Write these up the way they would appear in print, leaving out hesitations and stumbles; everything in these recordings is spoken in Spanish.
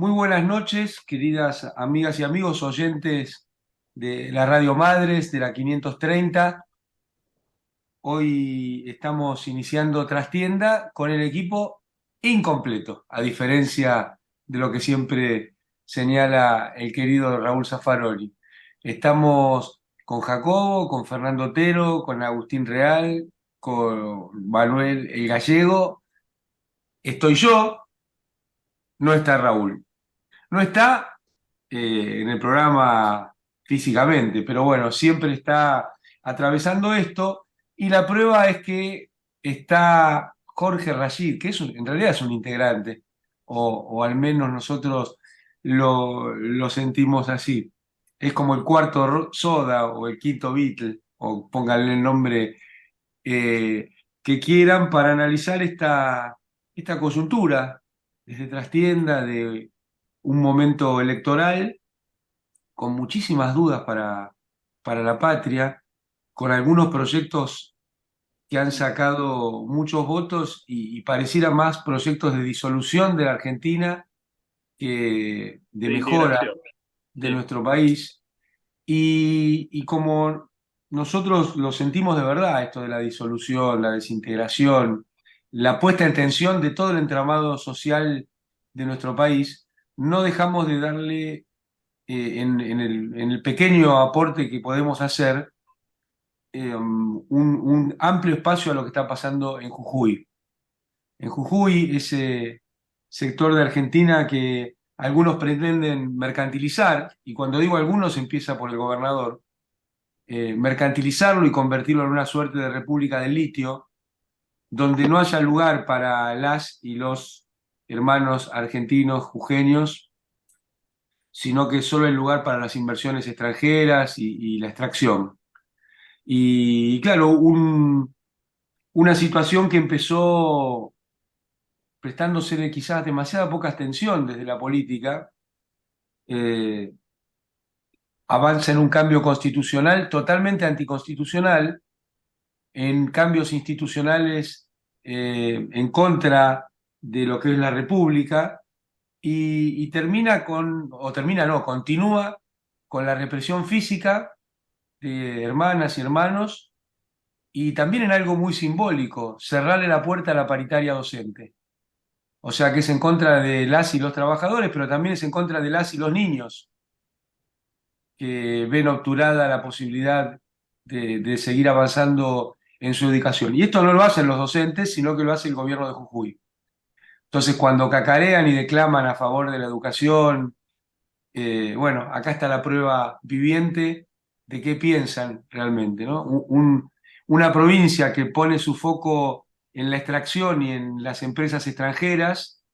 Muy buenas noches, queridas amigas y amigos oyentes de la Radio Madres, de la 530. Hoy estamos iniciando Trastienda con el equipo incompleto, a diferencia de lo que siempre señala el querido Raúl Zaffaroni. Estamos con Jacobo, con Fernando Otero, con Agustín Real, con Manuel el Gallego. Estoy yo, no está Raúl. No está en el programa físicamente, pero bueno, siempre está atravesando esto y la prueba es que está Jorge Rashid, que en realidad es un integrante, o al menos nosotros lo sentimos así. Es como el cuarto Soda o el quinto Beatle, o pónganle el nombre que quieran para analizar esta coyuntura desde trastienda de un momento electoral con muchísimas dudas para la patria, con algunos proyectos que han sacado muchos votos y pareciera más proyectos de disolución de la Argentina que de De mejora inmigración. de Sí, nuestro país. Y como nosotros lo sentimos de verdad, esto de la disolución, la desintegración, la puesta en tensión de todo el entramado social de nuestro país, no dejamos de darle en el pequeño aporte que podemos hacer un amplio espacio a lo que está pasando en Jujuy. En Jujuy, ese sector de Argentina que algunos pretenden mercantilizar, y cuando digo algunos empieza por el gobernador, mercantilizarlo y convertirlo en una suerte de república del litio, donde no haya lugar para las y los hermanos argentinos jujeños, sino que solo hay lugar para las inversiones extranjeras y la extracción. Y claro, una situación que empezó prestándose quizás demasiada poca atención desde la política, eh, avanza en un cambio constitucional totalmente anticonstitucional, en cambios institucionales en contra de lo que es la República y termina o termina no, continúa con la represión física de hermanas y hermanos y también en algo muy simbólico, cerrarle la puerta a la paritaria docente. O sea que es en contra de las y los trabajadores, pero también es en contra de las y los niños que ven obturada la posibilidad de seguir avanzando en su educación. Y esto no lo hacen los docentes, sino que lo hace el gobierno de Jujuy. Entonces, cuando cacarean y declaman a favor de la educación, bueno, acá está la prueba viviente de qué piensan realmente, ¿no? Una provincia que pone su foco en la extracción y en las empresas extranjeras,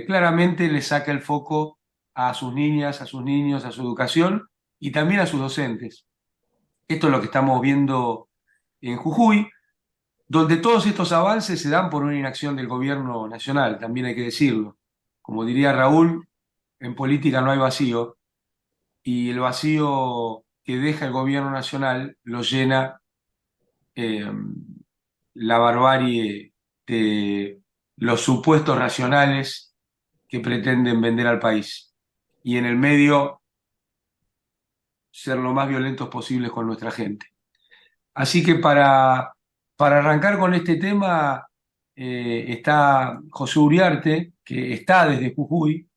claramente le saca el foco a sus niñas, a sus niños, a su educación y también a sus docentes. Esto es lo que estamos viendo en Jujuy, donde todos estos avances se dan por una inacción del gobierno nacional, también hay que decirlo. Como diría Raúl, en política no hay vacío, y el vacío que deja el gobierno nacional lo llena eh, la barbarie de los supuestos racionales que pretenden vender al país. Y en el medio ser lo más violentos posibles con nuestra gente. Así que para arrancar con este tema está José Uriarte, que está desde Jujuy,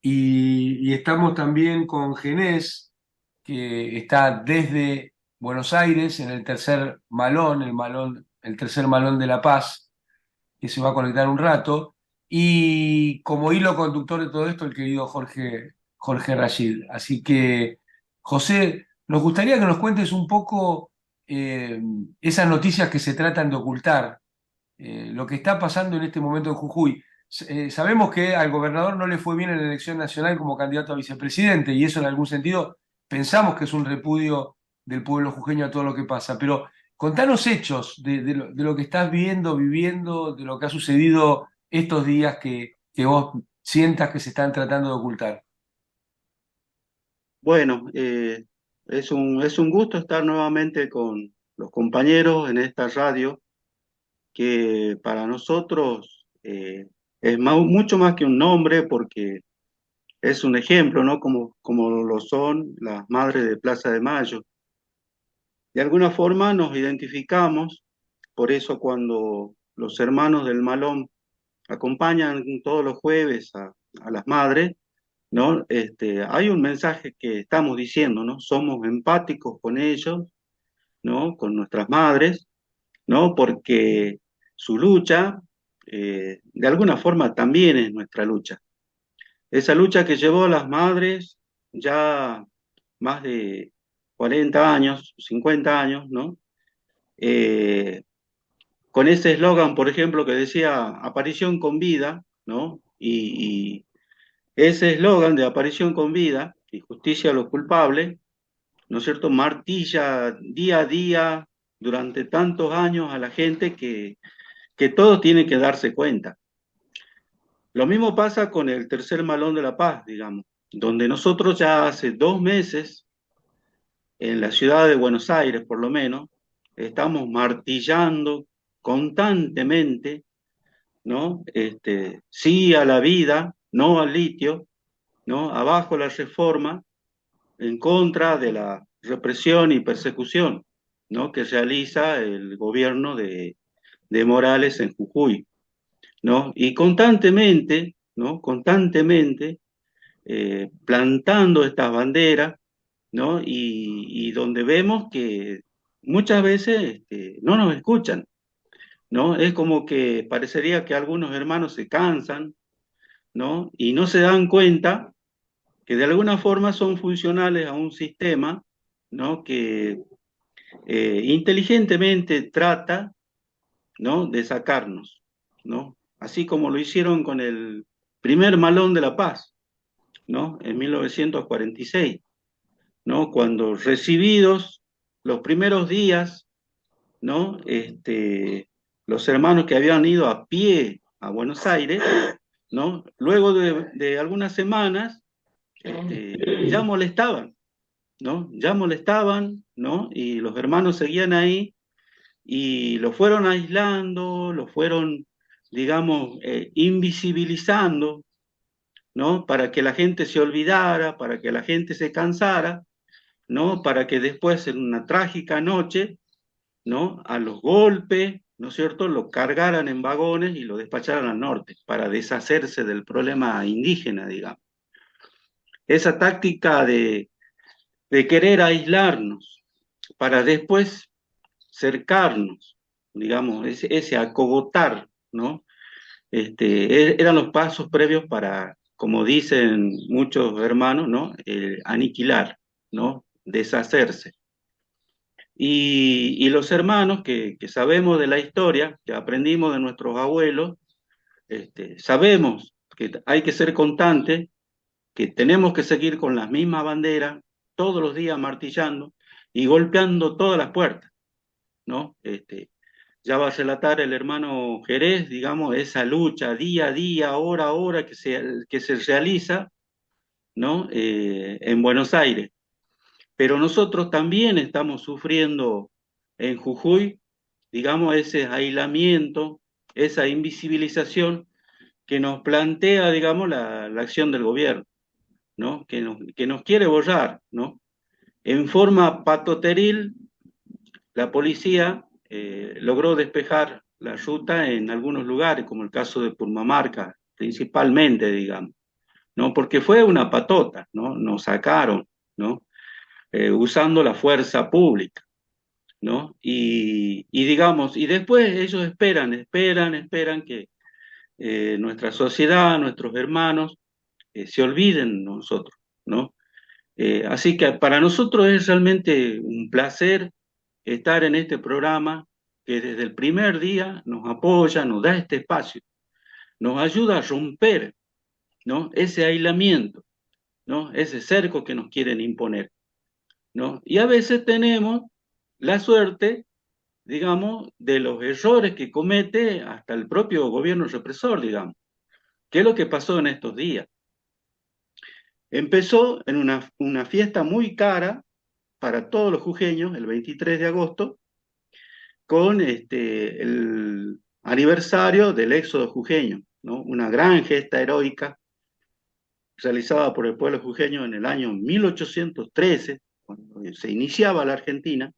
y estamos también con Genés, que está desde Buenos Aires en el tercer malón, el tercer malón de La Paz, que se va a conectar un rato, y como hilo conductor de todo esto, el querido Jorge Rashid. Así que, José, nos gustaría que nos cuentes un poco eh, esas noticias que se tratan de ocultar, lo que está pasando en este momento en Jujuy. Sabemos que al gobernador no le fue bien en la elección nacional como candidato a vicepresidente y eso en algún sentido pensamos que es un repudio del pueblo jujeño a todo lo que pasa, pero contanos hechos de lo que estás viendo, viviendo, de lo que ha sucedido estos días que vos sientas que se están tratando de ocultar. bueno, es un gusto estar nuevamente con los compañeros en esta radio que para nosotros es mucho más que un nombre porque es un ejemplo, ¿no? Como lo son las madres de Plaza de Mayo. De alguna forma nos identificamos, por eso cuando los hermanos del Malón acompañan todos los jueves a las madres, ¿no? Hay un mensaje que estamos diciendo, ¿no? Somos empáticos con ellos, ¿no? Con nuestras madres, ¿no? Porque su lucha, de alguna forma, también es nuestra lucha. Esa lucha que llevó a las madres ya más de 40 años, 50 años, ¿no? Eh, con ese eslogan, por ejemplo, que decía aparición con vida, ¿no? Y ese eslogan de aparición con vida y justicia a los culpables, ¿no es cierto?, martilla día a día durante tantos años a la gente que todo tiene que darse cuenta. Lo mismo pasa con el tercer Malón de la Paz, digamos, donde nosotros ya hace 2 meses, en la ciudad de Buenos Aires por lo menos, estamos martillando constantemente, ¿no? Sí a la vida, no al litio, ¿no? Abajo la reforma, en contra de la represión y persecución, ¿no? Que realiza el gobierno de Morales en Jujuy, ¿no? Y constantemente, ¿no? Constantemente plantando estas banderas, ¿no? Y donde vemos que muchas veces no nos escuchan, ¿no? Es como que parecería que algunos hermanos se cansan, ¿no? Y no se dan cuenta que de alguna forma son funcionales a un sistema, ¿no? Que inteligentemente trata, ¿no? De sacarnos, ¿no? Así como lo hicieron con el primer Malón de la Paz, ¿no? En 1946, ¿no? Cuando recibidos los primeros días, ¿no? Los hermanos que habían ido a pie a Buenos Aires, ¿no? Luego de algunas semanas, ya molestaban, ¿no? Ya molestaban, ¿no? Y los hermanos seguían ahí y lo fueron aislando, lo fueron, digamos, invisibilizando, ¿no? Para que la gente se olvidara, para que la gente se cansara, ¿no? Para que después en una trágica noche, ¿no? A los golpes, ¿no es cierto?, lo cargaran en vagones y lo despacharan al norte para deshacerse del problema indígena, digamos. Esa táctica de querer aislarnos para después cercarnos, digamos, ese acogotar, ¿no? Eran los pasos previos para, como dicen muchos hermanos, ¿no? Aniquilar, ¿no? Deshacerse. Y los hermanos que sabemos de la historia, que aprendimos de nuestros abuelos, sabemos que hay que ser constantes, que tenemos que seguir con las mismas banderas, todos los días martillando y golpeando todas las puertas, ¿no? Ya va a relatar el hermano Jerez, digamos, esa lucha día a día, hora a hora que se realiza, ¿no? En Buenos Aires. Pero nosotros también estamos sufriendo en Jujuy, digamos, ese aislamiento, esa invisibilización que nos plantea, digamos, la acción del gobierno, ¿no? Que nos quiere borrar, ¿no? En forma patoteril, la policía logró despejar la ruta en algunos lugares, como el caso de Purmamarca, principalmente, digamos, ¿no? Porque fue una patota, ¿no? Nos sacaron, ¿no? Usando la fuerza pública, ¿no? Y digamos, y después ellos esperan que nuestra sociedad, nuestros hermanos, se olviden de nosotros, ¿no? Así que para nosotros es realmente un placer estar en este programa que desde el primer día nos apoya, nos da este espacio, nos ayuda a romper, ¿no? Ese aislamiento, ¿no? Ese cerco que nos quieren imponer, ¿no? Y a veces tenemos la suerte, digamos, de los errores que comete hasta el propio gobierno represor, digamos. ¿Qué es lo que pasó en estos días? Empezó en una fiesta muy cara para todos los jujeños, el 23 de agosto, con el aniversario del éxodo jujeño, ¿no? Una gran gesta heroica realizada por el pueblo jujeño en el año 1813, cuando se iniciaba la Argentina,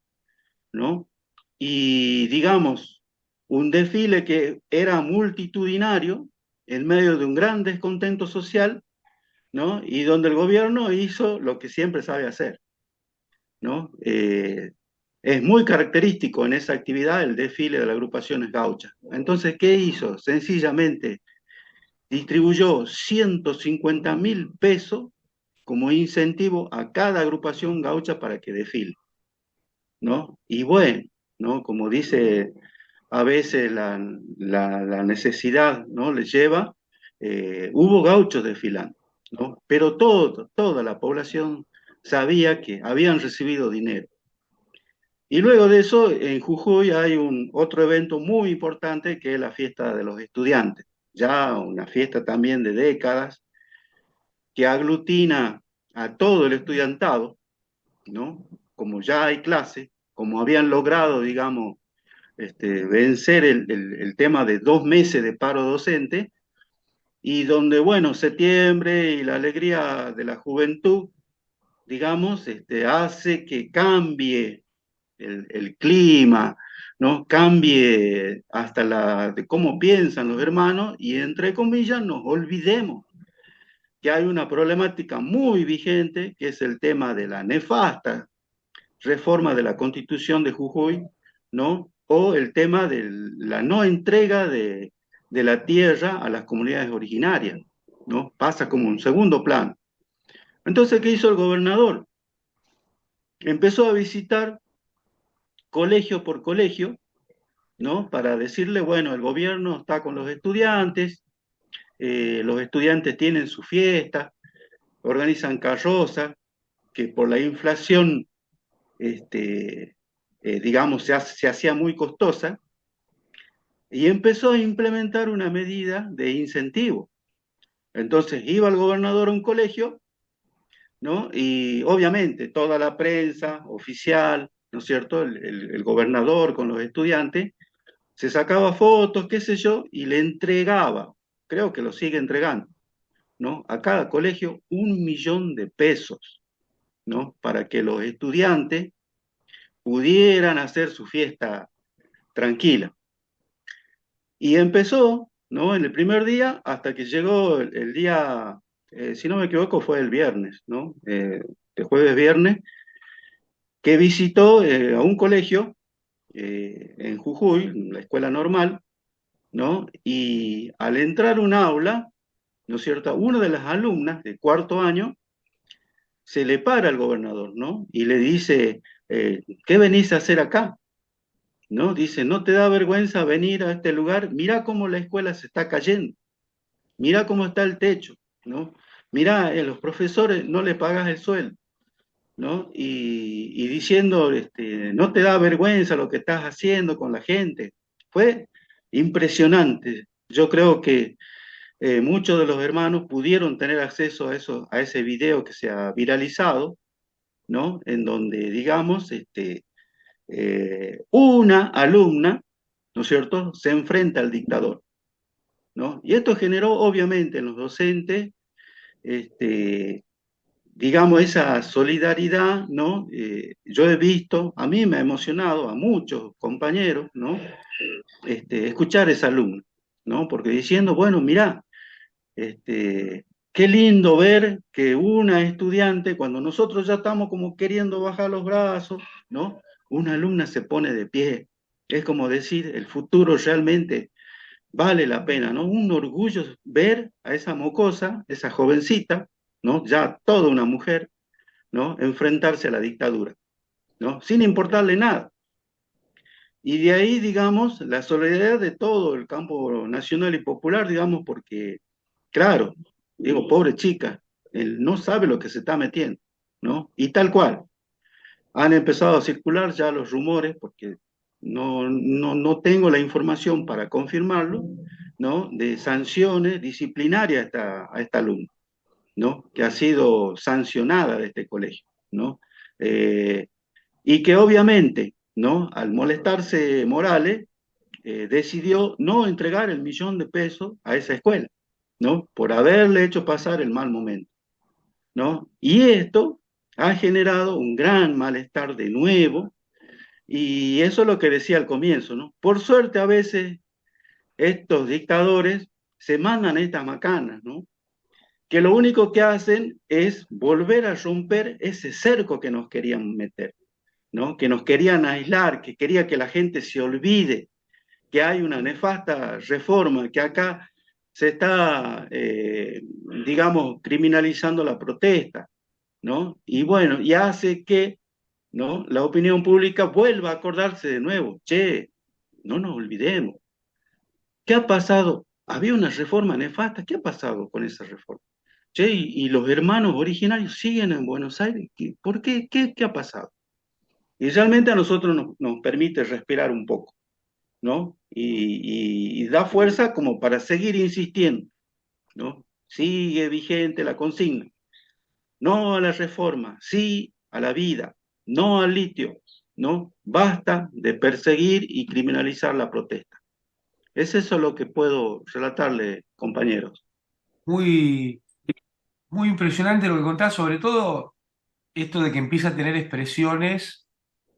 ¿no? Y digamos, un desfile que era multitudinario en medio de un gran descontento social, ¿no? Y donde el gobierno hizo lo que siempre sabe hacer, ¿no? Es muy característico en esa actividad el desfile de las agrupaciones gauchas. Entonces, ¿qué hizo? Sencillamente distribuyó 150.000 pesos como incentivo a cada agrupación gaucha para que desfile, ¿no? Y bueno, ¿no? Como dice a veces la necesidad, ¿no? Les lleva, hubo gauchos desfilando, ¿no? Pero toda la población sabía que habían recibido dinero. Y luego de eso, en Jujuy hay otro evento muy importante que es la fiesta de los estudiantes, ya una fiesta también de décadas, que aglutina a todo el estudiantado, ¿no? Como ya hay clase, como habían logrado, digamos, vencer el tema de 2 meses de paro docente, y donde, bueno, septiembre y la alegría de la juventud, digamos, hace que cambie el clima, ¿no? Cambie hasta de cómo piensan los hermanos y, entre comillas, nos olvidemos que hay una problemática muy vigente, que es el tema de la nefasta reforma de la Constitución de Jujuy, ¿no? O el tema de la no entrega de la tierra a las comunidades originarias, ¿no? Pasa como un segundo plano. Entonces, ¿qué hizo el gobernador? Empezó a visitar colegio por colegio, ¿no? Para decirle, bueno, el gobierno está con los estudiantes tienen su fiesta, organizan carrozas, que por la inflación, digamos, se hacía muy costosa, y empezó a implementar una medida de incentivo. Entonces iba el gobernador a un colegio, ¿no? Y obviamente toda la prensa oficial, ¿no es cierto? El gobernador con los estudiantes, se sacaba fotos, qué sé yo, y le entregaba, creo que lo sigue entregando, ¿no? A cada colegio 1 millón de pesos, ¿no? Para que los estudiantes pudieran hacer su fiesta tranquila. Y empezó, ¿no? En el primer día hasta que llegó el día, si no me equivoco, fue el viernes, ¿no? De jueves viernes, que visitó a un colegio en Jujuy, la escuela normal, ¿no? Y al entrar a un aula, ¿no es cierto? Una de las alumnas de cuarto año se le para al gobernador, ¿no? Y le dice, ¿qué venís a hacer acá? ¿No? Dice, ¿no te da vergüenza venir a este lugar? Mira cómo la escuela se está cayendo. Mira cómo está el techo, ¿no? Mira, los profesores no le pagas el sueldo, ¿no? Y diciendo, no te da vergüenza lo que estás haciendo con la gente. Fue impresionante. Yo creo que muchos de los hermanos pudieron tener acceso a ese video que se ha viralizado, ¿no? En donde, digamos, una alumna, ¿no es cierto?, se enfrenta al dictador, ¿no? Y esto generó, obviamente, en los docentes, este, digamos, esa solidaridad, ¿no? Yo he visto, a mí me ha emocionado, a muchos compañeros, ¿no? Escuchar a esa alumna, ¿no? Porque diciendo, bueno, mira, qué lindo ver que una estudiante, cuando nosotros ya estamos como queriendo bajar los brazos, ¿no? Una alumna se pone de pie. Es como decir, el futuro realmente vale la pena, ¿no? Un orgullo ver a esa mocosa, esa jovencita, ¿no? Ya toda una mujer, ¿no? Enfrentarse a la dictadura, ¿no? Sin importarle nada. Y de ahí, digamos, la solidaridad de todo el campo nacional y popular, digamos, porque, claro, digo, pobre chica, él no sabe lo que se está metiendo, ¿no? Y tal cual, han empezado a circular ya los rumores, porque no tengo la información para confirmarlo, ¿no? De sanciones disciplinarias a esta alumna, ¿no? Que ha sido sancionada de este colegio, ¿no? Eh, y que obviamente, ¿no? Al molestarse Morales, decidió no entregar el 1 millón de pesos a esa escuela, ¿no? Por haberle hecho pasar el mal momento, ¿no? Y esto ha generado un gran malestar de nuevo, y eso es lo que decía al comienzo, ¿no? Por suerte a veces estos dictadores se mandan estas macanas, ¿no? Que lo único que hacen es volver a romper ese cerco que nos querían meter, ¿no? Que nos querían aislar, que quería que la gente se olvide que hay una nefasta reforma, que acá se está, digamos, criminalizando la protesta, ¿no? Y bueno, y hace que, ¿no? La opinión pública vuelva a acordarse de nuevo, che, no nos olvidemos. ¿Qué ha pasado? Había una reforma nefasta, ¿qué ha pasado con esa reforma? Che, y los hermanos originarios siguen en Buenos Aires. ¿Por qué? ¿Qué ha pasado? Y realmente a nosotros nos permite respirar un poco, ¿no? Y da fuerza como para seguir insistiendo, ¿no? Sigue vigente la consigna. No a la reforma, sí a la vida, no al litio, ¿no? Basta de perseguir y criminalizar la protesta. Es eso lo que puedo relatarle, compañeros. Muy, muy impresionante lo que contás, sobre todo esto de que empieza a tener expresiones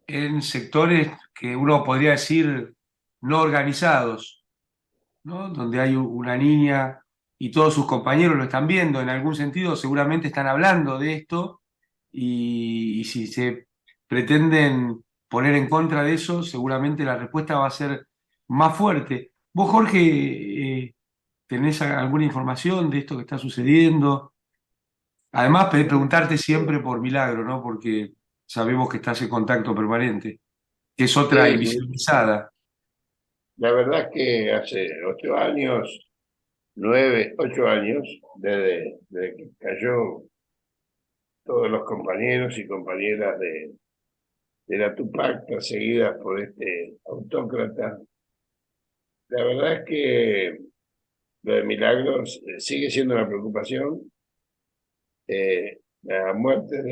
en sectores que uno podría decir no organizados, ¿no? Donde hay una niña y todos sus compañeros lo están viendo, en algún sentido seguramente están hablando de esto y si se pretenden poner en contra de eso, seguramente la respuesta va a ser más fuerte. Vos, Jorge, ¿tenés alguna información de esto que está sucediendo? Además, preguntarte siempre por Milagro, ¿no? Porque sabemos que estás en contacto permanente, que es otra Sí, sí. invisibilizada. La verdad es que hace 8 años, 8 años, desde que cayó todos los compañeros y compañeras de la Tupac, perseguidas por este autócrata, la verdad es que lo de Milagros sigue siendo una preocupación. La muerte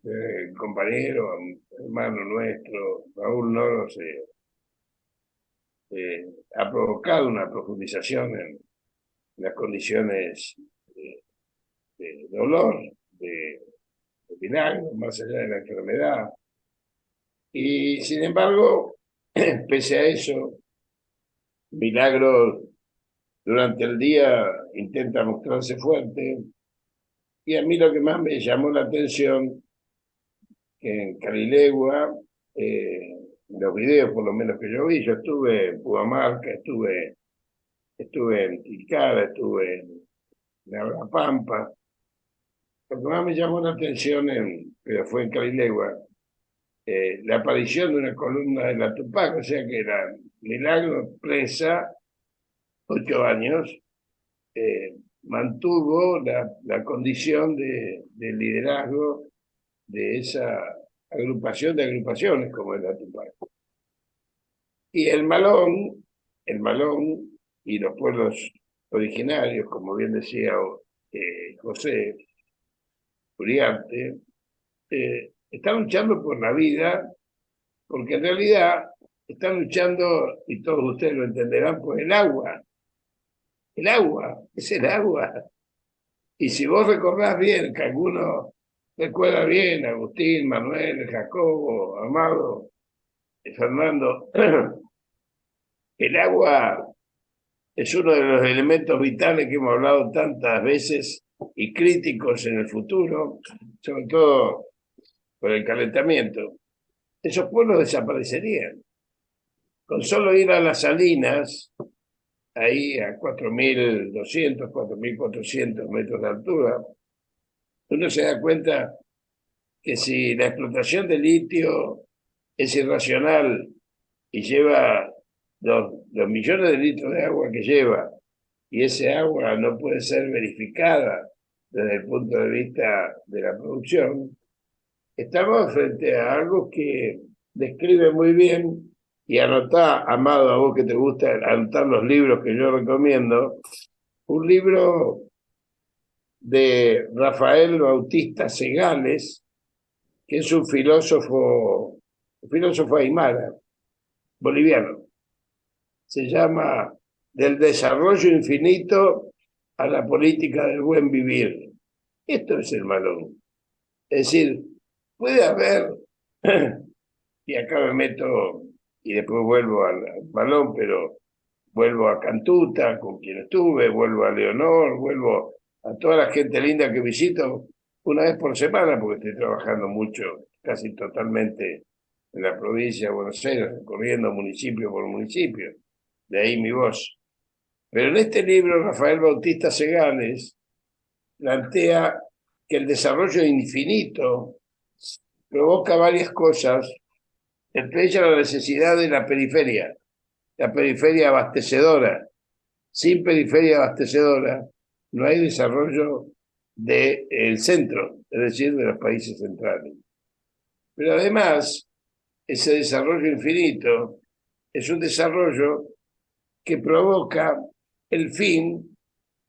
del compañero, hermano nuestro, Raúl Noros, ha provocado una profundización en las condiciones de, de dolor, de, de Milagro, más allá de la enfermedad. Y sin embargo, pese a eso, Milagro durante el día intenta mostrarse fuerte. Y a mí lo que más me llamó la atención, que en Carilegua, los videos por lo menos que yo vi, yo estuve en Pumamarca, estuve en Tilcara, estuve en La Pampa. Lo que más me llamó la atención, pero fue en Carilegua, la aparición de una columna de la Tupac, o sea que era Milagro presa, 8 años, mantuvo la condición de liderazgo de esa agrupación de agrupaciones como es la Tupac. Y el Malón y los pueblos originarios, como bien decía José Uriarte, están luchando por la vida, porque en realidad están luchando, y todos ustedes lo entenderán, por el agua. El agua, es el agua. Y si vos recordás bien, que alguno recuerda bien, Agustín, Manuel, Jacobo, Amado, Fernando, el agua es uno de los elementos vitales que hemos hablado tantas veces y críticos en el futuro, sobre todo por el calentamiento. Esos pueblos desaparecerían. Con solo ir a las salinas, ahí a 4.200, 4.400 metros de altura, uno se da cuenta que si la explotación de litio es irracional y lleva los millones de litros de agua que lleva, y ese agua no puede ser verificada desde el punto de vista de la producción, estamos frente a algo que describe muy bien, y anotá, Amado, a vos que te gusta anotar los libros que yo recomiendo, un libro de Rafael Bautista Segales, que es un filósofo aymara, boliviano. Se llama Del desarrollo infinito a la política del buen vivir. Esto es el Malón. Es decir, puede haber, y acá me meto y después vuelvo al Malón, pero vuelvo a Cantuta, con quien estuve, vuelvo a Leonor, vuelvo a toda la gente linda que visito una vez por semana, porque estoy trabajando mucho, casi totalmente en la provincia de Buenos Aires, recorriendo municipio por municipio. De ahí mi voz. Pero en este libro, Rafael Bautista Segales plantea que el desarrollo infinito provoca varias cosas, entre ellas la necesidad de la periferia abastecedora. Sin periferia abastecedora no hay desarrollo del centro, es decir, de los países centrales. Pero además, ese desarrollo infinito es un desarrollo que provoca el fin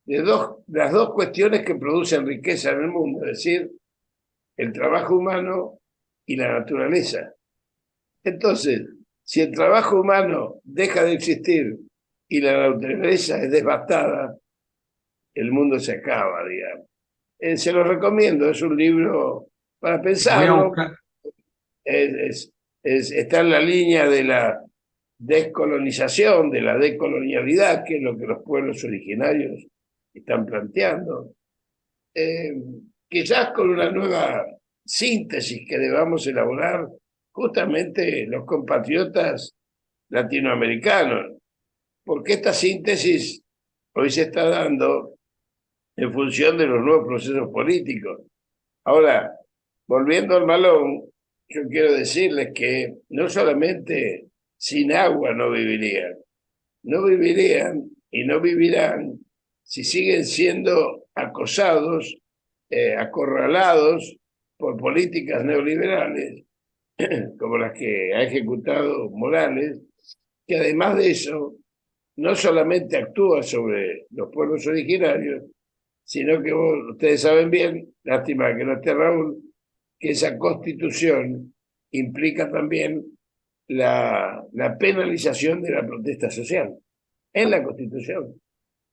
de las dos cuestiones que producen riqueza en el mundo, es decir, el trabajo humano y la naturaleza. Entonces, si el trabajo humano deja de existir y la naturaleza es devastada, el mundo se acaba, digamos. Se lo recomiendo, es un libro para Lo voy a pensarlo, buscar. está en la línea de la descolonización, de la decolonialidad, que es lo que los pueblos originarios están planteando. Quizás con una nueva síntesis que debamos elaborar justamente los compatriotas latinoamericanos, porque esta síntesis hoy se está dando en función de los nuevos procesos políticos. Ahora, volviendo al Malón, yo quiero decirles que no solamente sin agua no vivirían y no vivirán si siguen siendo acosados, acorralados por políticas neoliberales, como las que ha ejecutado Morales, que además de eso, no solamente actúa sobre los pueblos originarios, sino que ustedes saben bien, lástima que no esté Raúl, que esa constitución implica también la penalización de la protesta social en la constitución.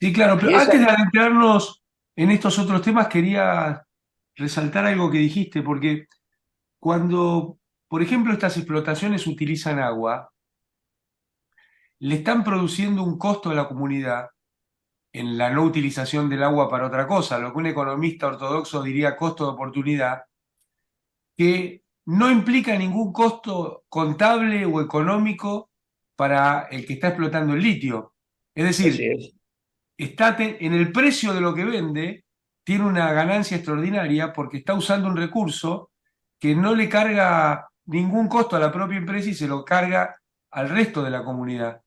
Sí, claro, Y pero esa, antes de adentrarnos en estos otros temas, quería resaltar algo que dijiste, porque cuando, por ejemplo, estas explotaciones utilizan agua, le están produciendo un costo a la comunidad en la no utilización del agua para otra cosa, lo que un economista ortodoxo diría costo de oportunidad, que no implica ningún costo contable o económico para el que está explotando el litio. Es así decir, es, está en el precio de lo que vende, tiene una ganancia extraordinaria porque está usando un recurso que no le carga ningún costo a la propia empresa y se lo carga al resto de la comunidad.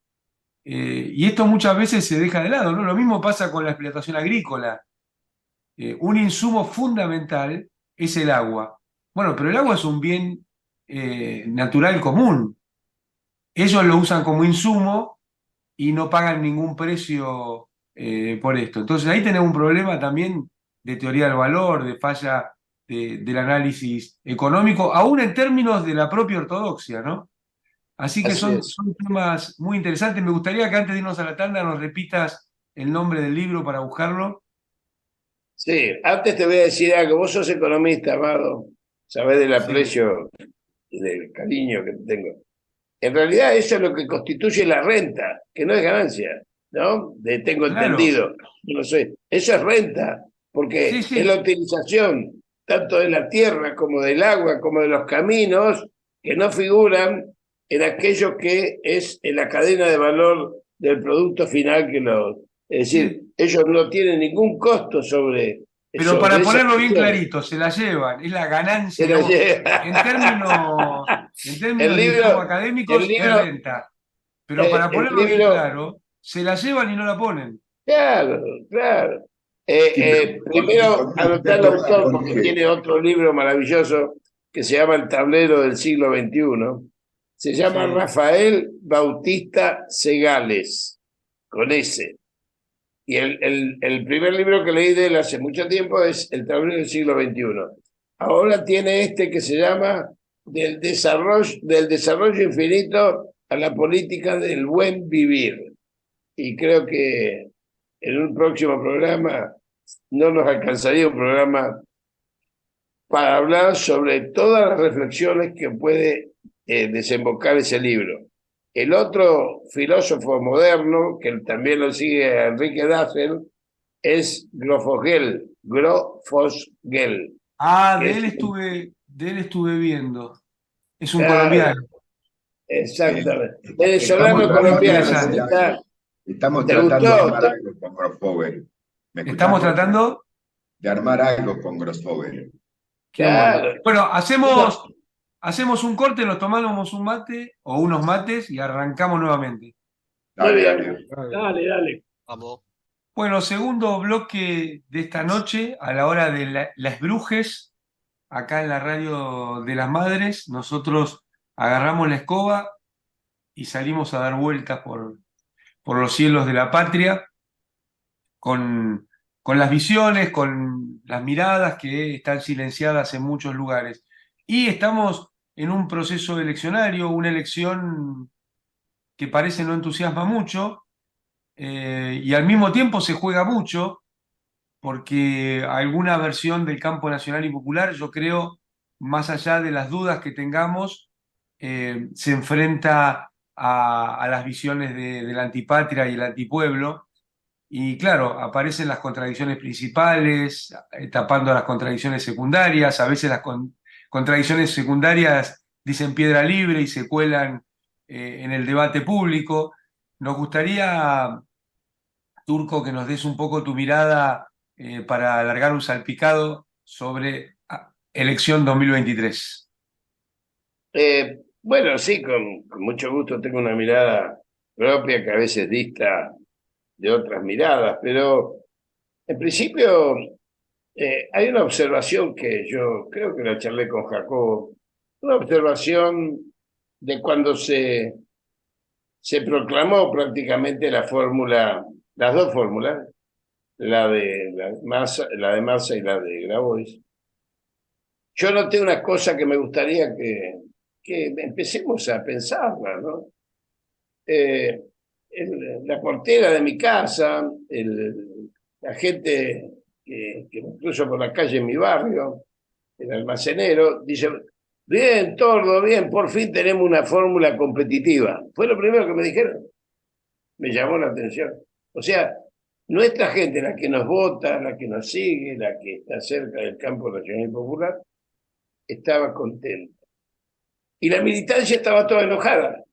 Y esto muchas veces se deja de lado, ¿no? Lo mismo pasa con la explotación agrícola. Un insumo fundamental es el agua. Bueno, pero el agua es un bien natural común. Ellos lo usan como insumo y no pagan ningún precio por esto. Entonces ahí tenemos un problema también de teoría del valor, de falla del análisis económico, aún en términos de la propia ortodoxia, ¿no? Así que así es. son temas muy interesantes. Me gustaría que antes de irnos a la tanda nos repitas el nombre del libro para buscarlo. Sí, antes te voy a decir algo, vos sos economista, Amado, sabés del Sí, aprecio y del cariño que tengo. En realidad eso es lo que constituye la renta, que no es ganancia, ¿no? Tengo claro. entendido, no lo sé. Eso es renta, Sí, porque es la sí. utilización tanto de la tierra como del agua, como de los caminos, que no figuran en aquello que es en la cadena de valor del producto final que los... Es decir, Sí. ellos no tienen ningún costo Pero sobre para esa ponerlo bien cuestión. clarito, se la llevan, es la ganancia, Pero digamos, en términos, en el términos, digamos, libro, el académicos es libro, renta. Pero para el ponerlo bien libro claro, se la llevan y no la ponen. claro, claro. Sí, pero Primero anotar el autor porque porque tiene otro libro maravilloso que se llama El tablero del siglo XXI. Se llama Sí. Rafael Bautista Segales, con S. Y el primer libro que leí de él hace mucho tiempo es El tablero del siglo XXI. Ahora tiene este que se llama del desarrollo infinito a la política del buen vivir. Y creo que en un próximo programa no nos alcanzaría un programa para hablar sobre todas las reflexiones que puede desembocar ese libro. El otro filósofo moderno, que también lo sigue Enrique Dussel, es Grofogel, Ah, que es de él estuve viendo. Es un claro, colombiano. exactamente. Estamos Venezolano Muy tratando colombiano. interesante. estamos ¿Te tratando de gustó? armar algo con Grossfogel. ¿Me Estamos escuchamos? tratando. De armar algo con Grossfogel. Qué bueno. Claro. Bueno, Bueno, hacemos un corte, nos tomamos un mate o unos mates y arrancamos nuevamente. muy Dale, bien. dale. Dale, dale. Vamos. Bueno, segundo bloque de esta noche, a la hora de las brujes, acá en la radio de las madres, nosotros agarramos la escoba y salimos a dar vueltas por los cielos de la patria, con, con las visiones, con las miradas que están silenciadas en muchos lugares. Y estamos en un proceso eleccionario, una elección que parece no entusiasma mucho, y al mismo tiempo se juega mucho, porque alguna versión del campo nacional y popular, yo creo, más allá de las dudas que tengamos, se enfrenta a las visiones de la antipatria y el antipueblo. Y claro, aparecen las contradicciones principales, tapando las contradicciones secundarias. A veces las contradicciones secundarias dicen piedra libre y se cuelan en el debate público. Nos gustaría, Turco, que nos des un poco tu mirada para alargar un salpicado sobre elección 2023. Bueno, sí, con mucho gusto tengo una mirada propia que a veces dista de otras miradas, pero en principio hay una observación que yo creo que la charlé con Jacobo, una observación de cuando se proclamó prácticamente la fórmula, las dos fórmulas, la de Massa y la de Grabois. Yo noté una cosa que me gustaría que empecemos a pensarla, ¿no? Eh, la portera de mi casa, la gente que me cruzo por la calle en mi barrio, el almacenero, dice, bien, Tordo, bien, por fin tenemos una fórmula competitiva. Fue lo primero que me dijeron, me llamó la atención. O sea, nuestra gente, la que nos vota, la que nos sigue, la que está cerca del campo nacional y popular, estaba contenta. Y la militancia estaba toda enojada.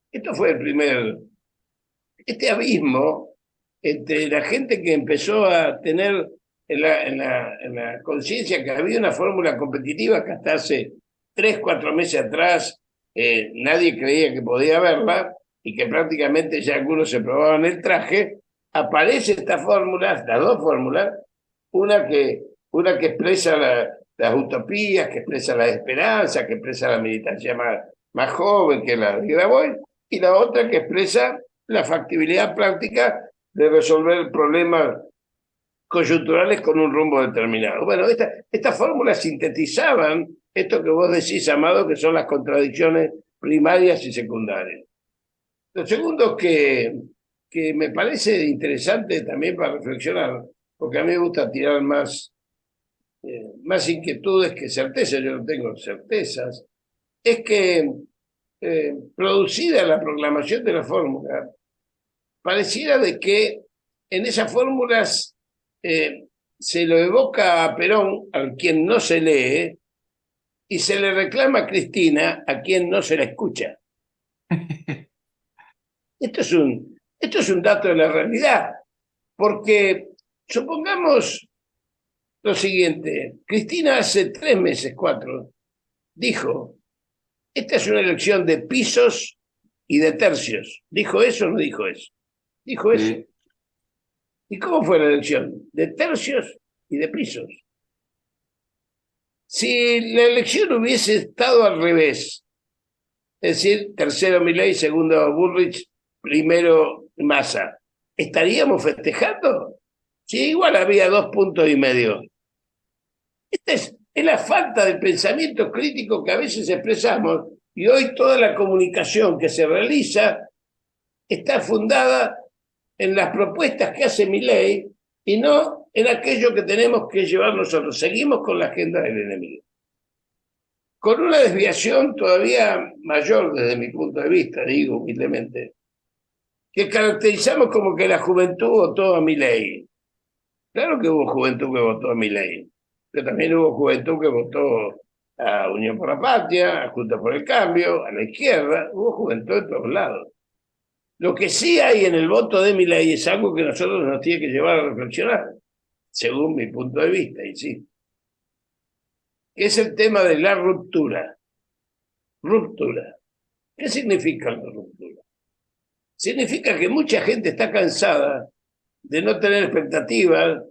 Esto fue este abismo entre la gente que empezó a tener en la conciencia que había una fórmula competitiva que hasta hace 3, 4 meses atrás nadie creía que podía haberla y que prácticamente ya algunos se probaban el traje, aparece esta fórmula, las dos fórmulas, una que expresa las utopías, que expresa la esperanza, que expresa la militancia más joven que la de Grabois, y la otra que expresa la factibilidad práctica de resolver problemas coyunturales con un rumbo determinado. Bueno, estas fórmulas sintetizaban esto que vos decís, Amado, que son las contradicciones primarias y secundarias. Lo segundo que me parece interesante también para reflexionar, porque a mí me gusta tirar más inquietudes que certezas, yo no tengo certezas, es que producida la proclamación de la fórmula, pareciera de que en esas fórmulas se lo evoca a Perón, a quien no se lee, y se le reclama a Cristina, a quien no se la escucha. Esto es un dato de la realidad, porque supongamos lo siguiente, Cristina hace 3 meses, 4, dijo, esta es una elección de pisos y de tercios. ¿Dijo eso o no dijo eso? Dijo eso. ¿Y cómo fue la elección? De tercios y de pisos. Si la elección hubiese estado al revés, es decir, tercero Milei, segundo Bullrich, primero Massa, ¿estaríamos festejando? Sí, igual había 2,5 puntos. Esta es la falta de pensamiento crítico que a veces expresamos y hoy toda la comunicación que se realiza está fundada en las propuestas que hace Milei y no en aquello que tenemos que llevar nosotros. Seguimos con la agenda del enemigo, con una desviación todavía mayor desde mi punto de vista, digo humildemente, que caracterizamos como que la juventud votó a Milei. Claro que hubo juventud que votó a Milei, pero también hubo juventud que votó a Unión por la Patria, a Juntos por el Cambio, a la izquierda, hubo juventud de todos lados. Lo que sí hay en el voto de Milei es algo que nosotros nos tiene que llevar a reflexionar, según mi punto de vista, y sí, que es el tema de la ruptura. Ruptura. ¿Qué significa la ruptura? Significa que mucha gente está cansada de no tener expectativas,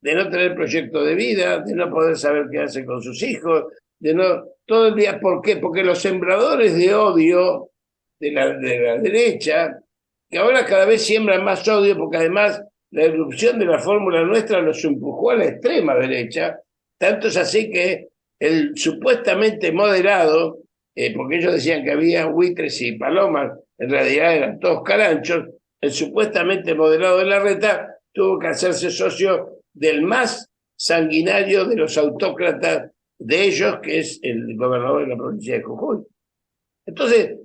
de no tener proyecto de vida, de no poder saber qué hace con sus hijos, de no todo el día. ¿Por qué? Porque los sembradores de odio de la derecha, que ahora cada vez siembran más odio, porque además la irrupción de la fórmula nuestra los empujó a la extrema derecha, tanto es así que el supuestamente moderado, porque ellos decían que había buitres y palomas, en realidad eran todos caranchos, el supuestamente moderado de Larreta tuvo que hacerse socio del más sanguinario de los autócratas de ellos, que es el gobernador de la provincia de Jujuy. Entonces,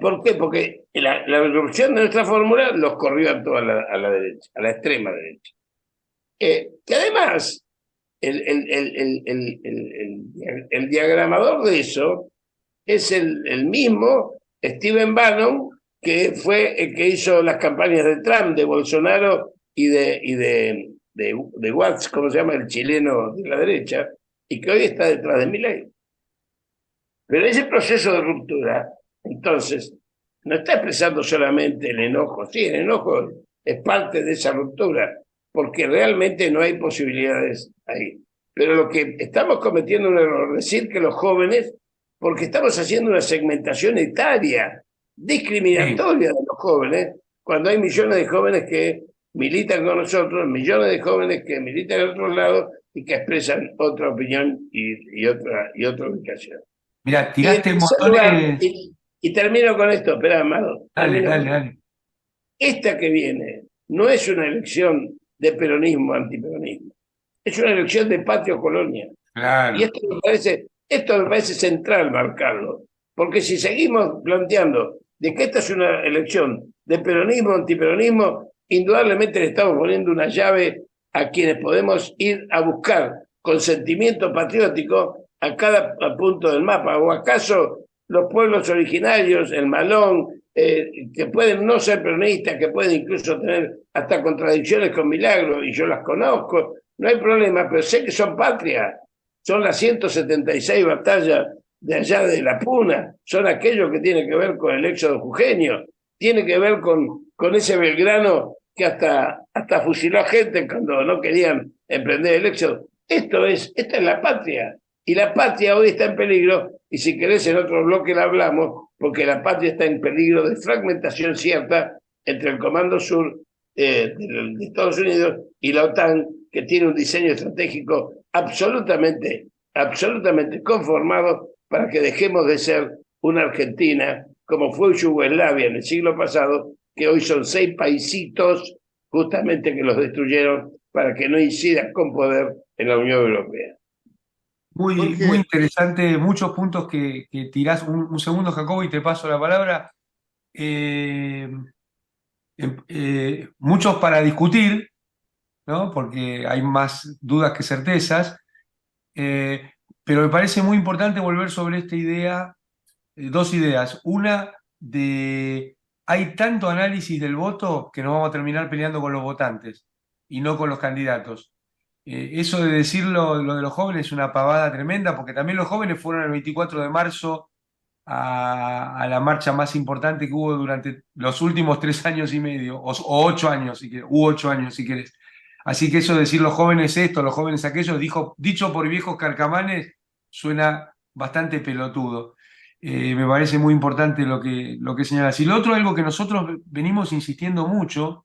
¿por qué? Porque la irrupción de nuestra fórmula los corrió a toda a la derecha, a la extrema derecha. Que además, el diagramador de eso es el mismo Stephen Bannon, que fue el que hizo las campañas de Trump, de Bolsonaro y de Watts, ¿cómo se llama? El chileno de la derecha, y que hoy está detrás de Milei. Pero ese proceso de ruptura, entonces, no está expresando solamente el enojo. Sí, el enojo es parte de esa ruptura, porque realmente no hay posibilidades ahí. Pero lo que estamos cometiendo un error, decir que los jóvenes, porque estamos haciendo una segmentación etaria, discriminatoria de los jóvenes, cuando hay millones de jóvenes que militan con nosotros, millones de jóvenes que militan en otros lados y que expresan otra opinión y otra ubicación. Mira, Y en tiraste tercer lugar, montones. y termino con esto, espera, Amado. Dale. Esta que viene no es una elección de peronismo antiperonismo, es una elección de patria colonia. Claro. Y esto me parece central marcarlo, porque si seguimos planteando de que esta es una elección de peronismo antiperonismo, indudablemente le estamos poniendo una llave a quienes podemos ir a buscar con sentimiento patriótico a cada punto del mapa. ¿O acaso los pueblos originarios, el Malón, que pueden no ser peronistas, que pueden incluso tener hasta contradicciones con Milagro, y yo las conozco, no hay problema, pero sé que son patria, son las 176 batallas de allá de la Puna, son aquellos que tienen que ver con el éxodo jujeño, tiene que ver con ese Belgrano que hasta fusiló a gente cuando no querían emprender el éxodo. Esta es la patria, y la patria hoy está en peligro, y si querés en otro bloque la hablamos, porque la patria está en peligro de fragmentación cierta entre el Comando Sur de Estados Unidos y la OTAN, que tiene un diseño estratégico absolutamente conformado para que dejemos de ser una Argentina como fue Yugoslavia en el siglo pasado, que hoy son 6 paisitos justamente que los destruyeron para que no incidan con poder en la Unión Europea. Muy interesante, muchos puntos que tirás. Un segundo, Jacobo, y te paso la palabra. Muchos para discutir, ¿no? Porque hay más dudas que certezas. Pero me parece muy importante volver sobre esta idea, dos ideas. Una, hay tanto análisis del voto que nos vamos a terminar peleando con los votantes y no con los candidatos. Eso de decirlo, lo de los jóvenes, es una pavada tremenda, porque también los jóvenes fueron el 24 de marzo a la marcha más importante que hubo durante los últimos 3 años y medio, o 8 años, si querés, 8 años, si querés. Así que eso de decir los jóvenes esto, los jóvenes aquello, dicho por viejos carcamanes, suena bastante pelotudo. Me parece muy importante lo que señalas. Y lo otro, algo que nosotros venimos insistiendo mucho,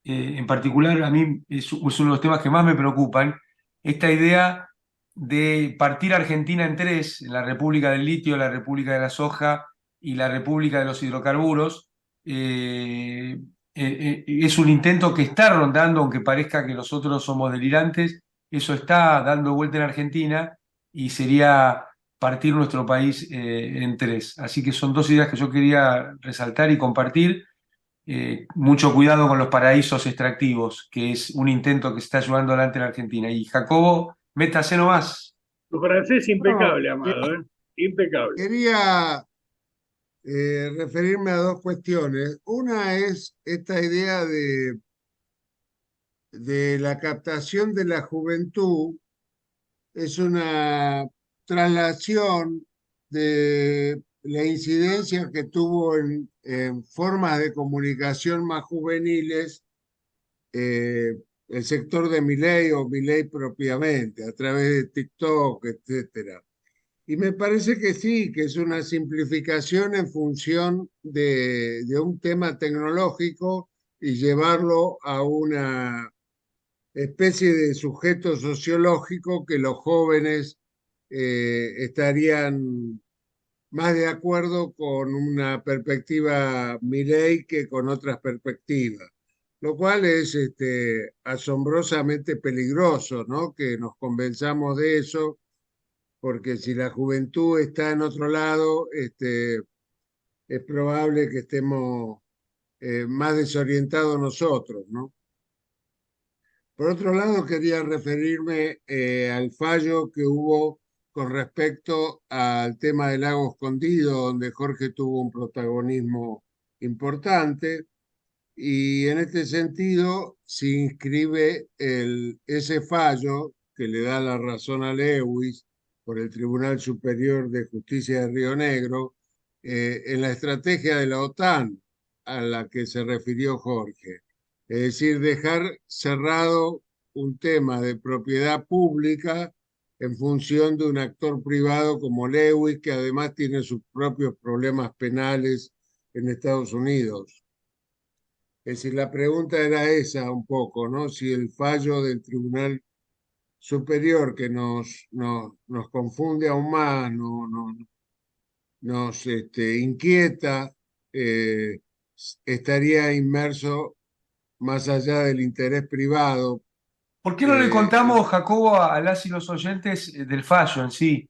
en particular a mí es uno de los temas que más me preocupan, esta idea de partir Argentina en 3, la República del Litio, la República de la Soja y la República de los Hidrocarburos, en es un intento que está rondando, aunque parezca que nosotros somos delirantes, eso está dando vuelta en Argentina y sería partir nuestro país en tres. Así que son dos ideas que yo quería resaltar y compartir. Mucho cuidado con los paraísos extractivos, que es un intento que se está llevando adelante en Argentina. Y Jacobo, métase nomás. Tu francés No, impecable, Amado, ¿eh? Impecable. quería referirme a dos cuestiones. Una es esta idea de la captación de la juventud, es una traslación de la incidencia que tuvo en formas de comunicación más juveniles eh, el sector de Milei o Milei propiamente, a través de TikTok, etcétera. Y me parece que sí, que es una simplificación en función de un tema tecnológico y llevarlo a una especie de sujeto sociológico que los jóvenes estarían más de acuerdo con una perspectiva Milei que con otras perspectivas, lo cual es asombrosamente peligroso, ¿no? Que nos convenzamos de eso, porque si la juventud está en otro lado, es probable que estemos más desorientados nosotros, ¿no? Por otro lado, quería referirme al fallo que hubo con respecto al tema del lago escondido, donde Jorge tuvo un protagonismo importante, y en este sentido se inscribe ese fallo que le da la razón a Lewis por el Tribunal Superior de Justicia de Río Negro en la estrategia de la OTAN a la que se refirió Jorge. Es decir, dejar cerrado un tema de propiedad pública en función de un actor privado como Lewis, que además tiene sus propios problemas penales en Estados Unidos. Es decir, la pregunta era esa un poco, ¿no? Si el fallo del Tribunal Superior que nos confunde aún más, nos inquieta, eh, estaría inmerso más allá del interés privado. ¿Por qué no le En- contamos, Jacobo, a las y los oyentes del fallo en sí,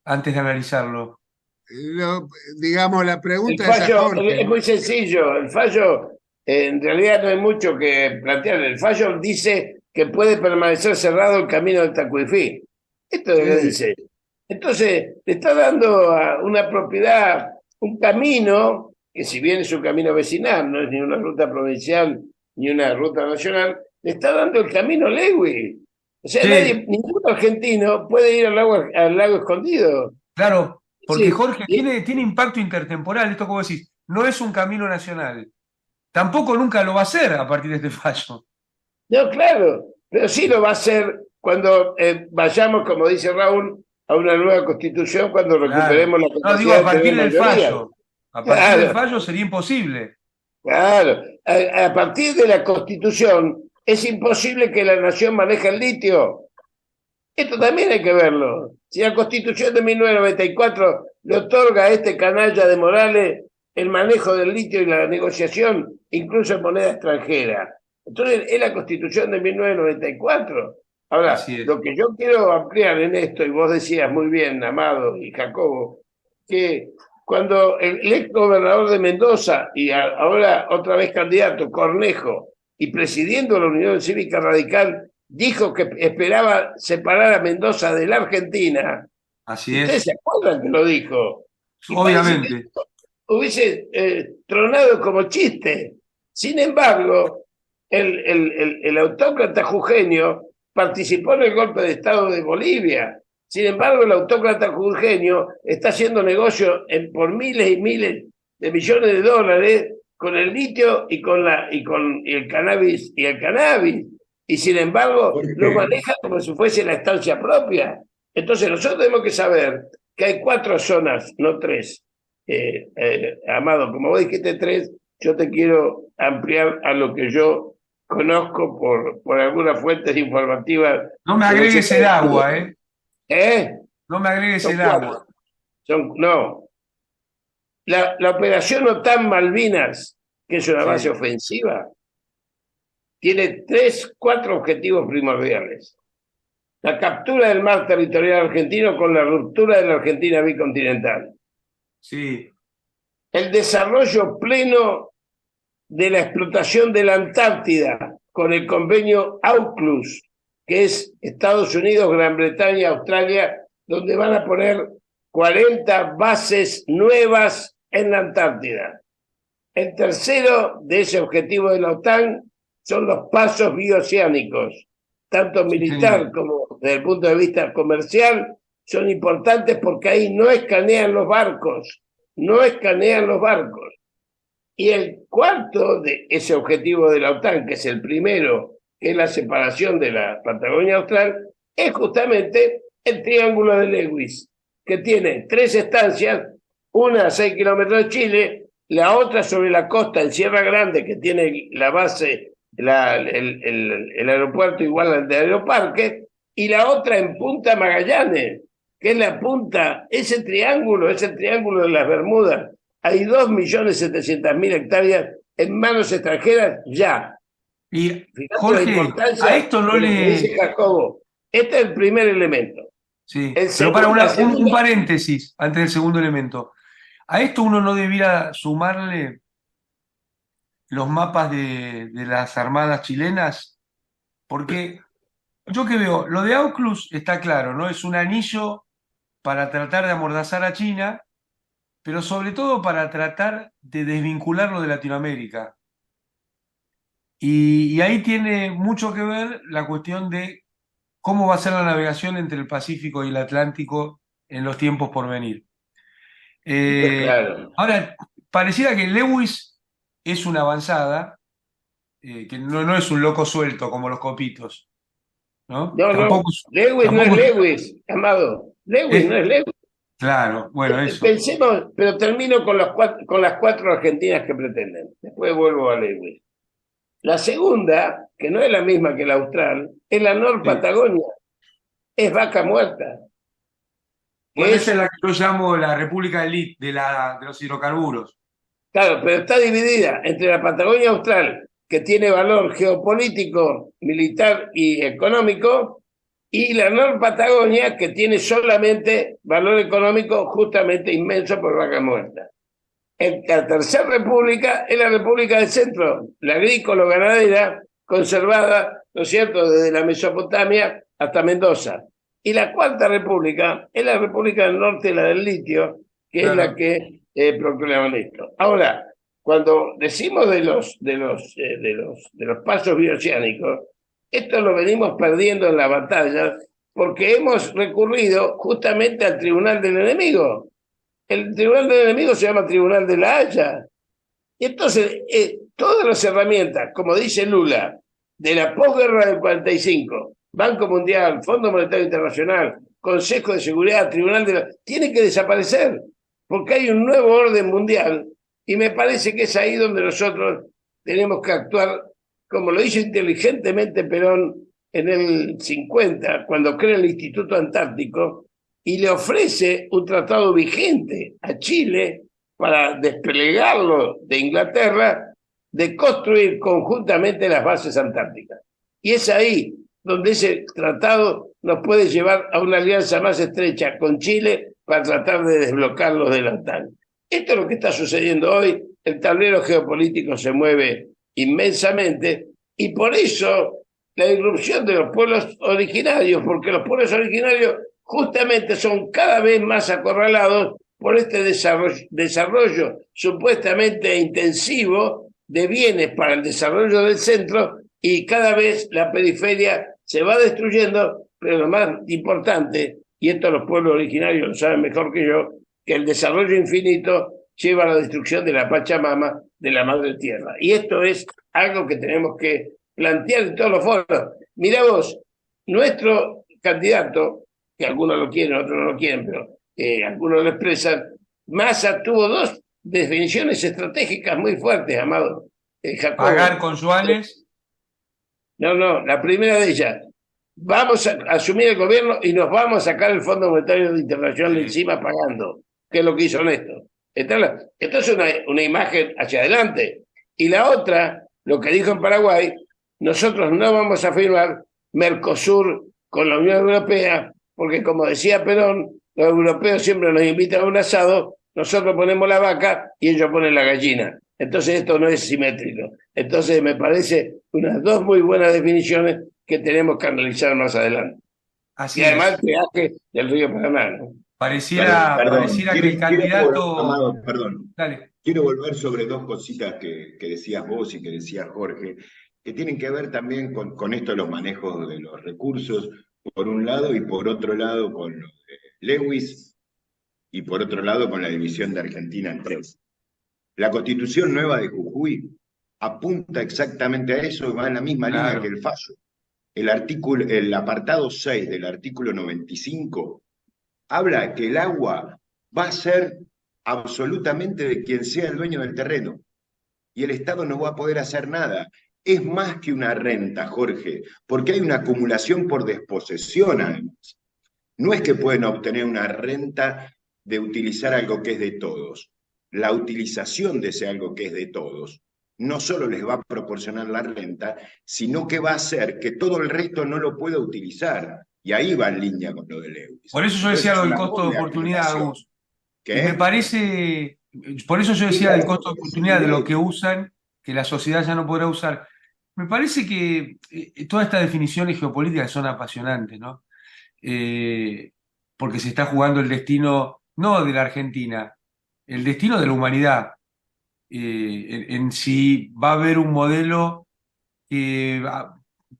antes de analizarlo? lo- digamos, la El pregunta es a fallo Jorge, es muy ¿no? sencillo. El fallo, en realidad no hay mucho que plantear. El fallo dice que puede permanecer cerrado el camino del Tacuifí. Esto es lo que Sí, dice. Entonces, le está dando a una propiedad, un camino, que si bien es un camino vecinal, no es ni una ruta provincial ni una ruta nacional, le está dando el camino Lewy. O sea, Sí, ningún argentino puede ir al lago escondido. claro, porque Sí, Jorge tiene impacto intertemporal, esto como decís, no es un camino nacional. Tampoco nunca lo va a ser a partir de este fallo. no, claro, pero sí lo va a hacer cuando vayamos, como dice Raúl, a una nueva constitución, cuando Claro. recuperemos la No, digo a capacidad de tener partir del mayoría. fallo. A partir del Claro, fallo sería imposible. claro. A partir de la constitución es imposible que la nación maneje el litio. Esto también hay que verlo. Si la constitución de 1994 le otorga a este canalla de Morales el manejo del litio y la negociación, incluso en moneda extranjera. Entonces, es la constitución de 1994. Ahora, Así es. lo que yo quiero ampliar en esto, y vos decías muy bien, Amado y Jacobo, que cuando el ex gobernador de Mendoza y ahora otra vez candidato, Cornejo, y presidiendo la Unión Cívica Radical, dijo que esperaba separar a Mendoza de la Argentina. Así ¿Ustedes se es. acuerdan que lo dijo? Y parece que Obviamente. hubiese tronado como chiste. Sin embargo, el autócrata jujeño participó en el golpe de Estado de Bolivia. Sin embargo, el autócrata jujeño está haciendo negocio por miles y miles de millones de dólares con el litio y el cannabis y el cannabis. Y sin embargo, lo Jorge, maneja como si fuese la estancia propia. Entonces, nosotros tenemos que saber que hay 4 zonas, no 3. Amado, como vos dijiste 3, yo te quiero ampliar a lo que yo conozco por algunas fuentes informativas No me de los agregues el Estados agua, Unidos. ¿eh? ¿Eh? No me agregues Son el agua. 4. No. La operación OTAN Malvinas que es una Sí. base ofensiva, tiene 4 objetivos primordiales. La captura del mar territorial argentino con la ruptura de la Argentina bicontinental. Sí. El desarrollo pleno de la explotación de la Antártida con el convenio AUKUS, que es Estados Unidos, Gran Bretaña, Australia, donde van a poner 40 bases nuevas en la Antártida. El tercero de ese objetivo de la OTAN son los pasos bioceánicos, tanto militar como desde el punto de vista comercial, son importantes porque ahí no escanean los barcos, no escanean los barcos. Y el cuarto de ese objetivo de la OTAN, que es el primero, que es la separación de la Patagonia Austral, es justamente el Triángulo de Lewis, que tiene 3 estancias, una a 6 kilómetros de Chile, la otra sobre la costa en Sierra Grande, que tiene la base, el aeropuerto igual al de Aeroparque, y la otra en Punta Magallanes, que es la punta, ese triángulo es el triángulo de las Bermudas. Hay 2.700.000 hectáreas en manos extranjeras ya. Y Fíjate Jorge, a esto no de lo que le... dice Jacobo. Este es el primer elemento. Sí, El pero para segundo, un paréntesis antes del segundo elemento. A esto uno no debiera sumarle los mapas de las armadas chilenas, porque yo que veo, lo de AUKUS está claro, ¿no? Es un anillo para tratar de amordazar a China, pero sobre todo para tratar de desvincularlo de Latinoamérica. Y ahí tiene mucho que ver la cuestión de cómo va a ser la navegación entre el Pacífico y el Atlántico en los tiempos por venir. claro. Ahora, pareciera que Lewis es una avanzada, que no es un loco suelto como los copitos, ¿no? No, Tampoco, Lewis no es Lewis, amado. Lewis no es Lewis. Claro, bueno, eso. Pensemos, pero termino con las 4 argentinas que pretenden. Después vuelvo a Lewis. La segunda, que no es la misma que la austral, es la Nor Patagonia. Es Vaca Muerta. Bueno, esa es la que yo llamo la República de los hidrocarburos. Claro, pero está dividida entre la Patagonia Austral, que tiene valor geopolítico, militar y económico, y la Nor Patagonia, que tiene solamente valor económico justamente inmenso por Vaca Muerta. La tercera república es la República del Centro, la agrícola-ganadera, conservada, ¿no es cierto?, desde la Mesopotamia hasta Mendoza. Y la cuarta república es la República del Norte, la del litio, que es la que proclaman esto. Ahora, cuando decimos de los pasos bioceánicos, esto lo venimos perdiendo en la batalla porque hemos recurrido justamente al tribunal del enemigo. El tribunal del enemigo se llama Tribunal de la Haya. Y entonces, todas las herramientas, como dice Lula, de la posguerra del 45, Banco Mundial, Fondo Monetario Internacional, Consejo de Seguridad, Tribunal de la... tienen que desaparecer, porque hay un nuevo orden mundial, y me parece que es ahí donde nosotros tenemos que actuar, como lo hizo inteligentemente Perón en el 50, cuando crea el Instituto Antártico, y le ofrece un tratado vigente a Chile para desplegarlo de Inglaterra, de construir conjuntamente las bases antárticas. Y es ahí donde ese tratado nos puede llevar a una alianza más estrecha con Chile para tratar de desbloquearlos de la OTAN. Esto es lo que está sucediendo hoy. El tablero geopolítico se mueve inmensamente y por eso la irrupción de los pueblos originarios, porque los pueblos originarios justamente son cada vez más acorralados por este desarrollo supuestamente intensivo de bienes para el desarrollo del centro y cada vez la periferia se va destruyendo, pero lo más importante, y esto los pueblos originarios lo saben mejor que yo, que el desarrollo infinito lleva a la destrucción de la Pachamama, de la Madre Tierra. Y esto es algo que tenemos que plantear en todos los foros. Mirá vos, nuestro candidato, que algunos lo quieren, otros no lo quieren, pero algunos lo expresan, Massa tuvo 2 definiciones estratégicas muy fuertes, amado Jacobo. ¿Pagar con yuanes? No, la primera de ellas, vamos a asumir el gobierno y nos vamos a sacar el Fondo Monetario Internacional encima pagando, que es lo que hizo Néstor. Esto es una imagen hacia adelante. Y la otra, lo que dijo en Paraguay, nosotros no vamos a firmar Mercosur con la Unión Europea, porque como decía Perón, los europeos siempre nos invitan a un asado, nosotros ponemos la vaca y ellos ponen la gallina. Entonces esto no es simétrico. Entonces me parece unas dos muy buenas definiciones que tenemos que analizar más adelante. Así Y además es. el peaje del río Paraná, ¿no? Pareciera que el candidato... Amado, perdón. Dale. Quiero volver sobre dos cositas que decías vos y que decía Jorge, que tienen que ver también con esto de los manejos de los recursos, por un lado, y por otro lado con lo de Lewis, y por otro lado con la división de Argentina en tres. La Constitución nueva de Jujuy apunta exactamente a eso, va en la misma línea que el fallo. El apartado 6 del artículo 95 habla que el agua va a ser absolutamente de quien sea el dueño del terreno y el Estado no va a poder hacer nada. Es más que una renta, Jorge, porque hay una acumulación por desposesión además. No es que pueden obtener una renta de utilizar algo que es de todos. La utilización de ese algo que es de todos no solo les va a proporcionar la renta, sino que va a hacer que todo el resto no lo pueda utilizar. Y ahí va en línea con lo de Lewis. Por eso yo decía lo del costo de oportunidad, Gus. Y me parece, por eso yo decía del costo de oportunidad, de lo que usan, que la sociedad ya no podrá usar. Me parece que todas estas definiciones geopolíticas son apasionantes, ¿no? Porque se está jugando el destino, no de la Argentina, el destino de la humanidad. En si va a haber un modelo que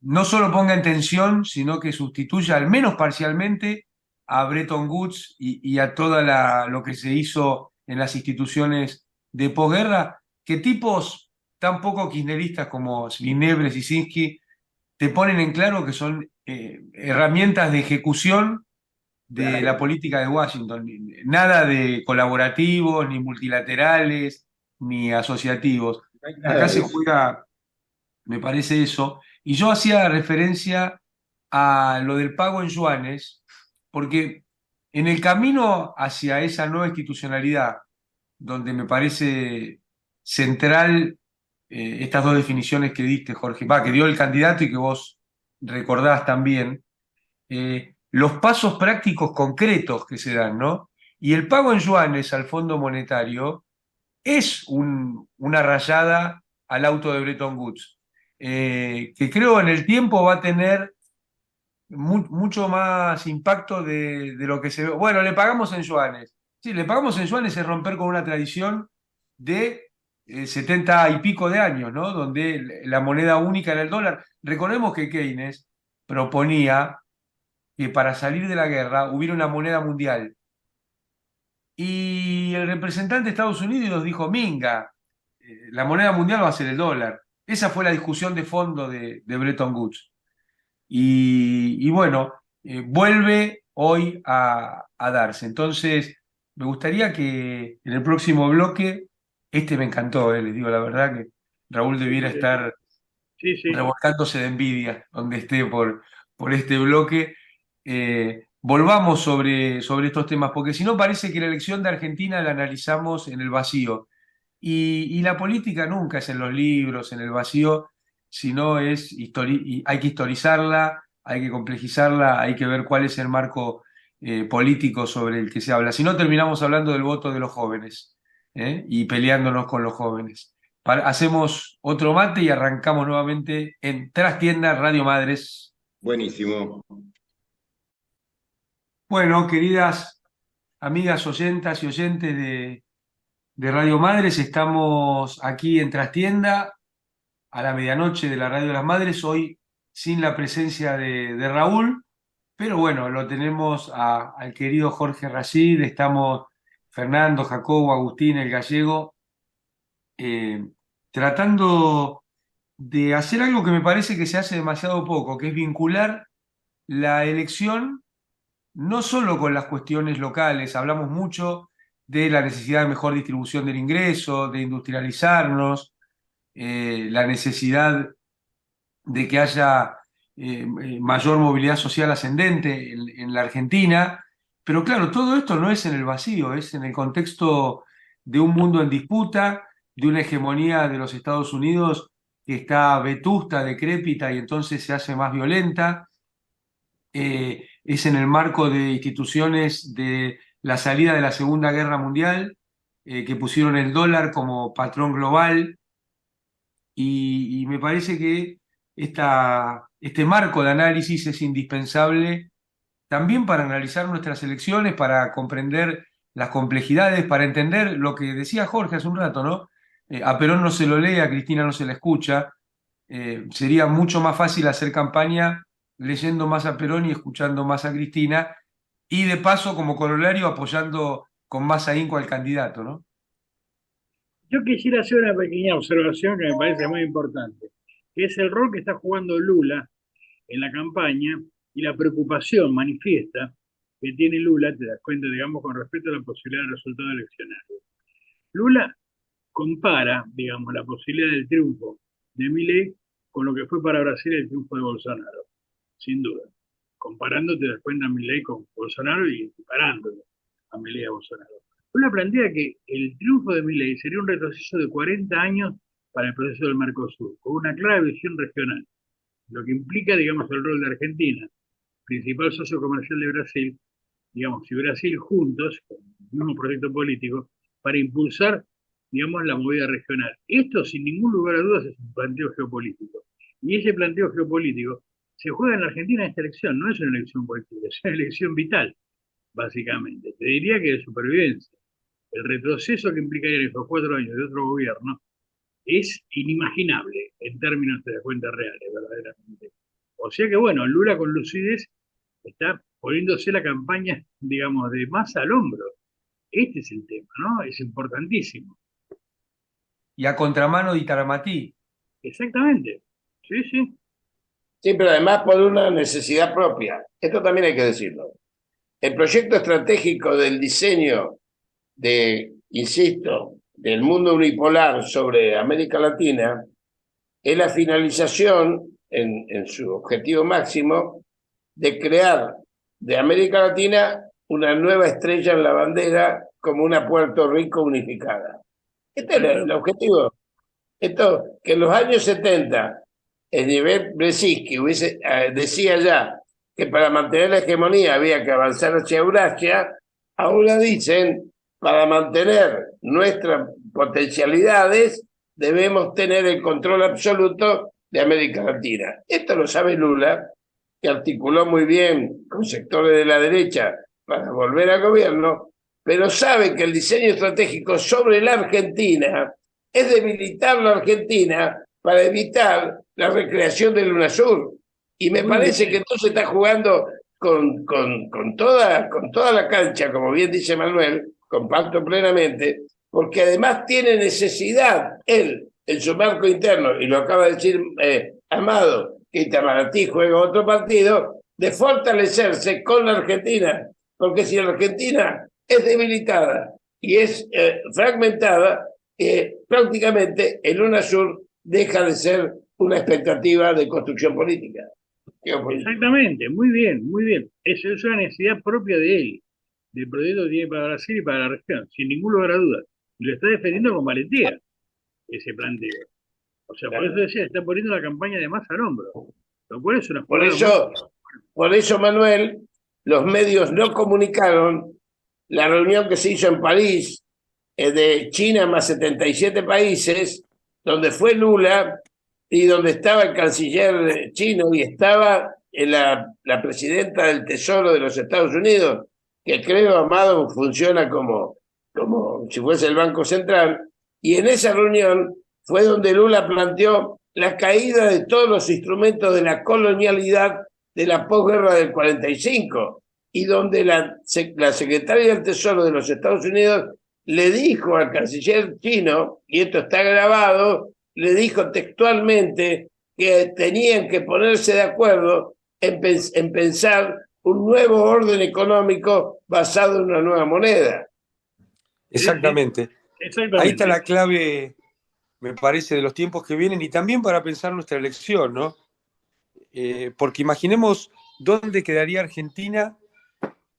no solo ponga en tensión, sino que sustituya al menos parcialmente a Bretton Woods y a toda lo que se hizo en las instituciones de posguerra, que tipos tan poco kirchneristas como Zbigniew Brzezinski te ponen en claro que son herramientas de ejecución de la política de Washington. Nada de colaborativos, ni multilaterales, ni asociativos. Acá se juega, me parece eso. Y yo hacía referencia a lo del pago en yuanes, porque en el camino hacia esa nueva institucionalidad, donde me parece central estas dos definiciones que diste, Jorge, que dio el candidato y que vos recordás también, los pasos prácticos concretos que se dan, ¿no? Y el pago en yuanes al Fondo Monetario es una rayada al auto de Bretton Woods, que creo en el tiempo va a tener mucho más impacto de lo que se ve. Bueno, le pagamos en yuanes. Sí, le pagamos en yuanes es romper con una tradición de 70 y pico de años, ¿no? Donde la moneda única era el dólar. Recordemos que Keynes proponía que para salir de la guerra hubiera una moneda mundial. Y el representante de Estados Unidos dijo, minga, la moneda mundial va a ser el dólar. Esa fue la discusión de fondo de Bretton Woods. Y bueno, vuelve hoy a darse. Entonces, me gustaría que en el próximo bloque, me encantó, les digo la verdad que Raúl debiera estar revolcándose de envidia donde esté por este bloque. Volvamos sobre estos temas, porque si no parece que la elección de Argentina la analizamos en el vacío. Y la política nunca es en los libros, en el vacío, sino hay que historizarla, hay que complejizarla, hay que ver cuál es el marco político sobre el que se habla. Si no, terminamos hablando del voto de los jóvenes y peleándonos con los jóvenes. Hacemos otro mate y arrancamos nuevamente en Trastienda Radio Madres. Buenísimo. Bueno, queridas amigas oyentas y oyentes de Radio Madres, estamos aquí en Trastienda a la medianoche de la Radio de las Madres, hoy sin la presencia de Raúl, pero bueno, lo tenemos al querido Jorge Rashid, estamos Fernando, Jacobo, Agustín, el gallego, tratando de hacer algo que me parece que se hace demasiado poco, que es vincular la elección no solo con las cuestiones locales, hablamos mucho de la necesidad de mejor distribución del ingreso, de industrializarnos, la necesidad de que haya mayor movilidad social ascendente en la Argentina, pero claro, todo esto no es en el vacío, es en el contexto de un mundo en disputa, de una hegemonía de los Estados Unidos que está vetusta, decrépita y entonces se hace más violenta. Es en el marco de instituciones de la salida de la Segunda Guerra Mundial, que pusieron el dólar como patrón global, y me parece que este marco de análisis es indispensable también para analizar nuestras elecciones, para comprender las complejidades, para entender lo que decía Jorge hace un rato, ¿no? A Perón no se lo lee, a Cristina no se la escucha. Sería mucho más fácil hacer campaña leyendo más a Perón y escuchando más a Cristina, y de paso, como corolario, apoyando con más ahínco al candidato, ¿no? Yo quisiera hacer una pequeña observación que me parece muy importante, que es el rol que está jugando Lula en la campaña y la preocupación manifiesta que tiene Lula, te das cuenta, digamos, con respecto a la posibilidad del resultado eleccionario. Lula compara, digamos, la posibilidad del triunfo de Milei con lo que fue para Brasil el triunfo de Bolsonaro, sin duda. Comparando, te das cuenta, a Milei con Bolsonaro y equiparándolo a Milei a Bolsonaro. Lula plantea que el triunfo de Milei sería un retroceso de 40 años para el proceso del Mercosur, con una clara visión regional, lo que implica, digamos, el rol de Argentina, principal socio comercial de Brasil, digamos, y Brasil juntos, con el mismo proyecto político, para impulsar, digamos, la movida regional. Esto, sin ningún lugar a dudas, es un planteo geopolítico. Y ese planteo geopolítico se juega en la Argentina en esta elección, no es una elección política, es una elección vital, básicamente. Te diría que de supervivencia. El retroceso que implicaría en estos 4 años de otro gobierno es inimaginable en términos de cuentas reales, verdaderamente. O sea que, bueno, Lula con lucidez está poniéndose la campaña, digamos, de más al hombro. Este es el tema, ¿no? Es importantísimo. Y a contramano de Itaramati. Exactamente. Sí, sí. Sí, pero además por una necesidad propia. Esto también hay que decirlo. El proyecto estratégico del diseño insisto, del mundo unipolar sobre América Latina es la finalización, en su objetivo máximo, de crear de América Latina una nueva estrella en la bandera como una Puerto Rico unificada. Este era el objetivo. Esto, que en los años 70, el nivel Brzezinski decía ya que para mantener la hegemonía había que avanzar hacia Eurasia, ahora dicen, para mantener nuestras potencialidades debemos tener el control absoluto de América Latina. Esto lo sabe Lula, que articuló muy bien con sectores de la derecha para volver al gobierno, pero sabe que el diseño estratégico sobre la Argentina es debilitar la Argentina para evitar la recreación del UNASUR. Y me parece que entonces está jugando con toda la cancha, como bien dice Manuel, comparto plenamente, porque además tiene necesidad él, en su marco interno, y lo acaba de decir Amado, que Itamaraty juega otro partido, de fortalecerse con la Argentina, porque si la Argentina es debilitada y es fragmentada, prácticamente el UNASUR deja de ser una expectativa de construcción política. Exactamente, muy bien, muy bien. Eso es una necesidad propia de él, del proyecto que tiene para Brasil y para la región, sin ningún lugar a dudas. Y lo está defendiendo con valentía, ese planteo. O sea, por eso decía, está poniendo la campaña de más al hombro. Lo cual es una por eso, Manuel, los medios no comunicaron la reunión que se hizo en París de China más 77 países, donde fue Lula y donde estaba el canciller chino y estaba la presidenta del Tesoro de los Estados Unidos, que creo, Amado, funciona como si fuese el Banco Central, y en esa reunión fue donde Lula planteó la caída de todos los instrumentos de la colonialidad de la posguerra del 45, y donde la secretaria del Tesoro de los Estados Unidos le dijo al canciller chino, y esto está grabado, le dijo textualmente que tenían que ponerse de acuerdo en pensar un nuevo orden económico basado en una nueva moneda. Exactamente. Exactamente. Ahí está la clave, me parece, de los tiempos que vienen y también para pensar nuestra elección, ¿no? Porque imaginemos dónde quedaría Argentina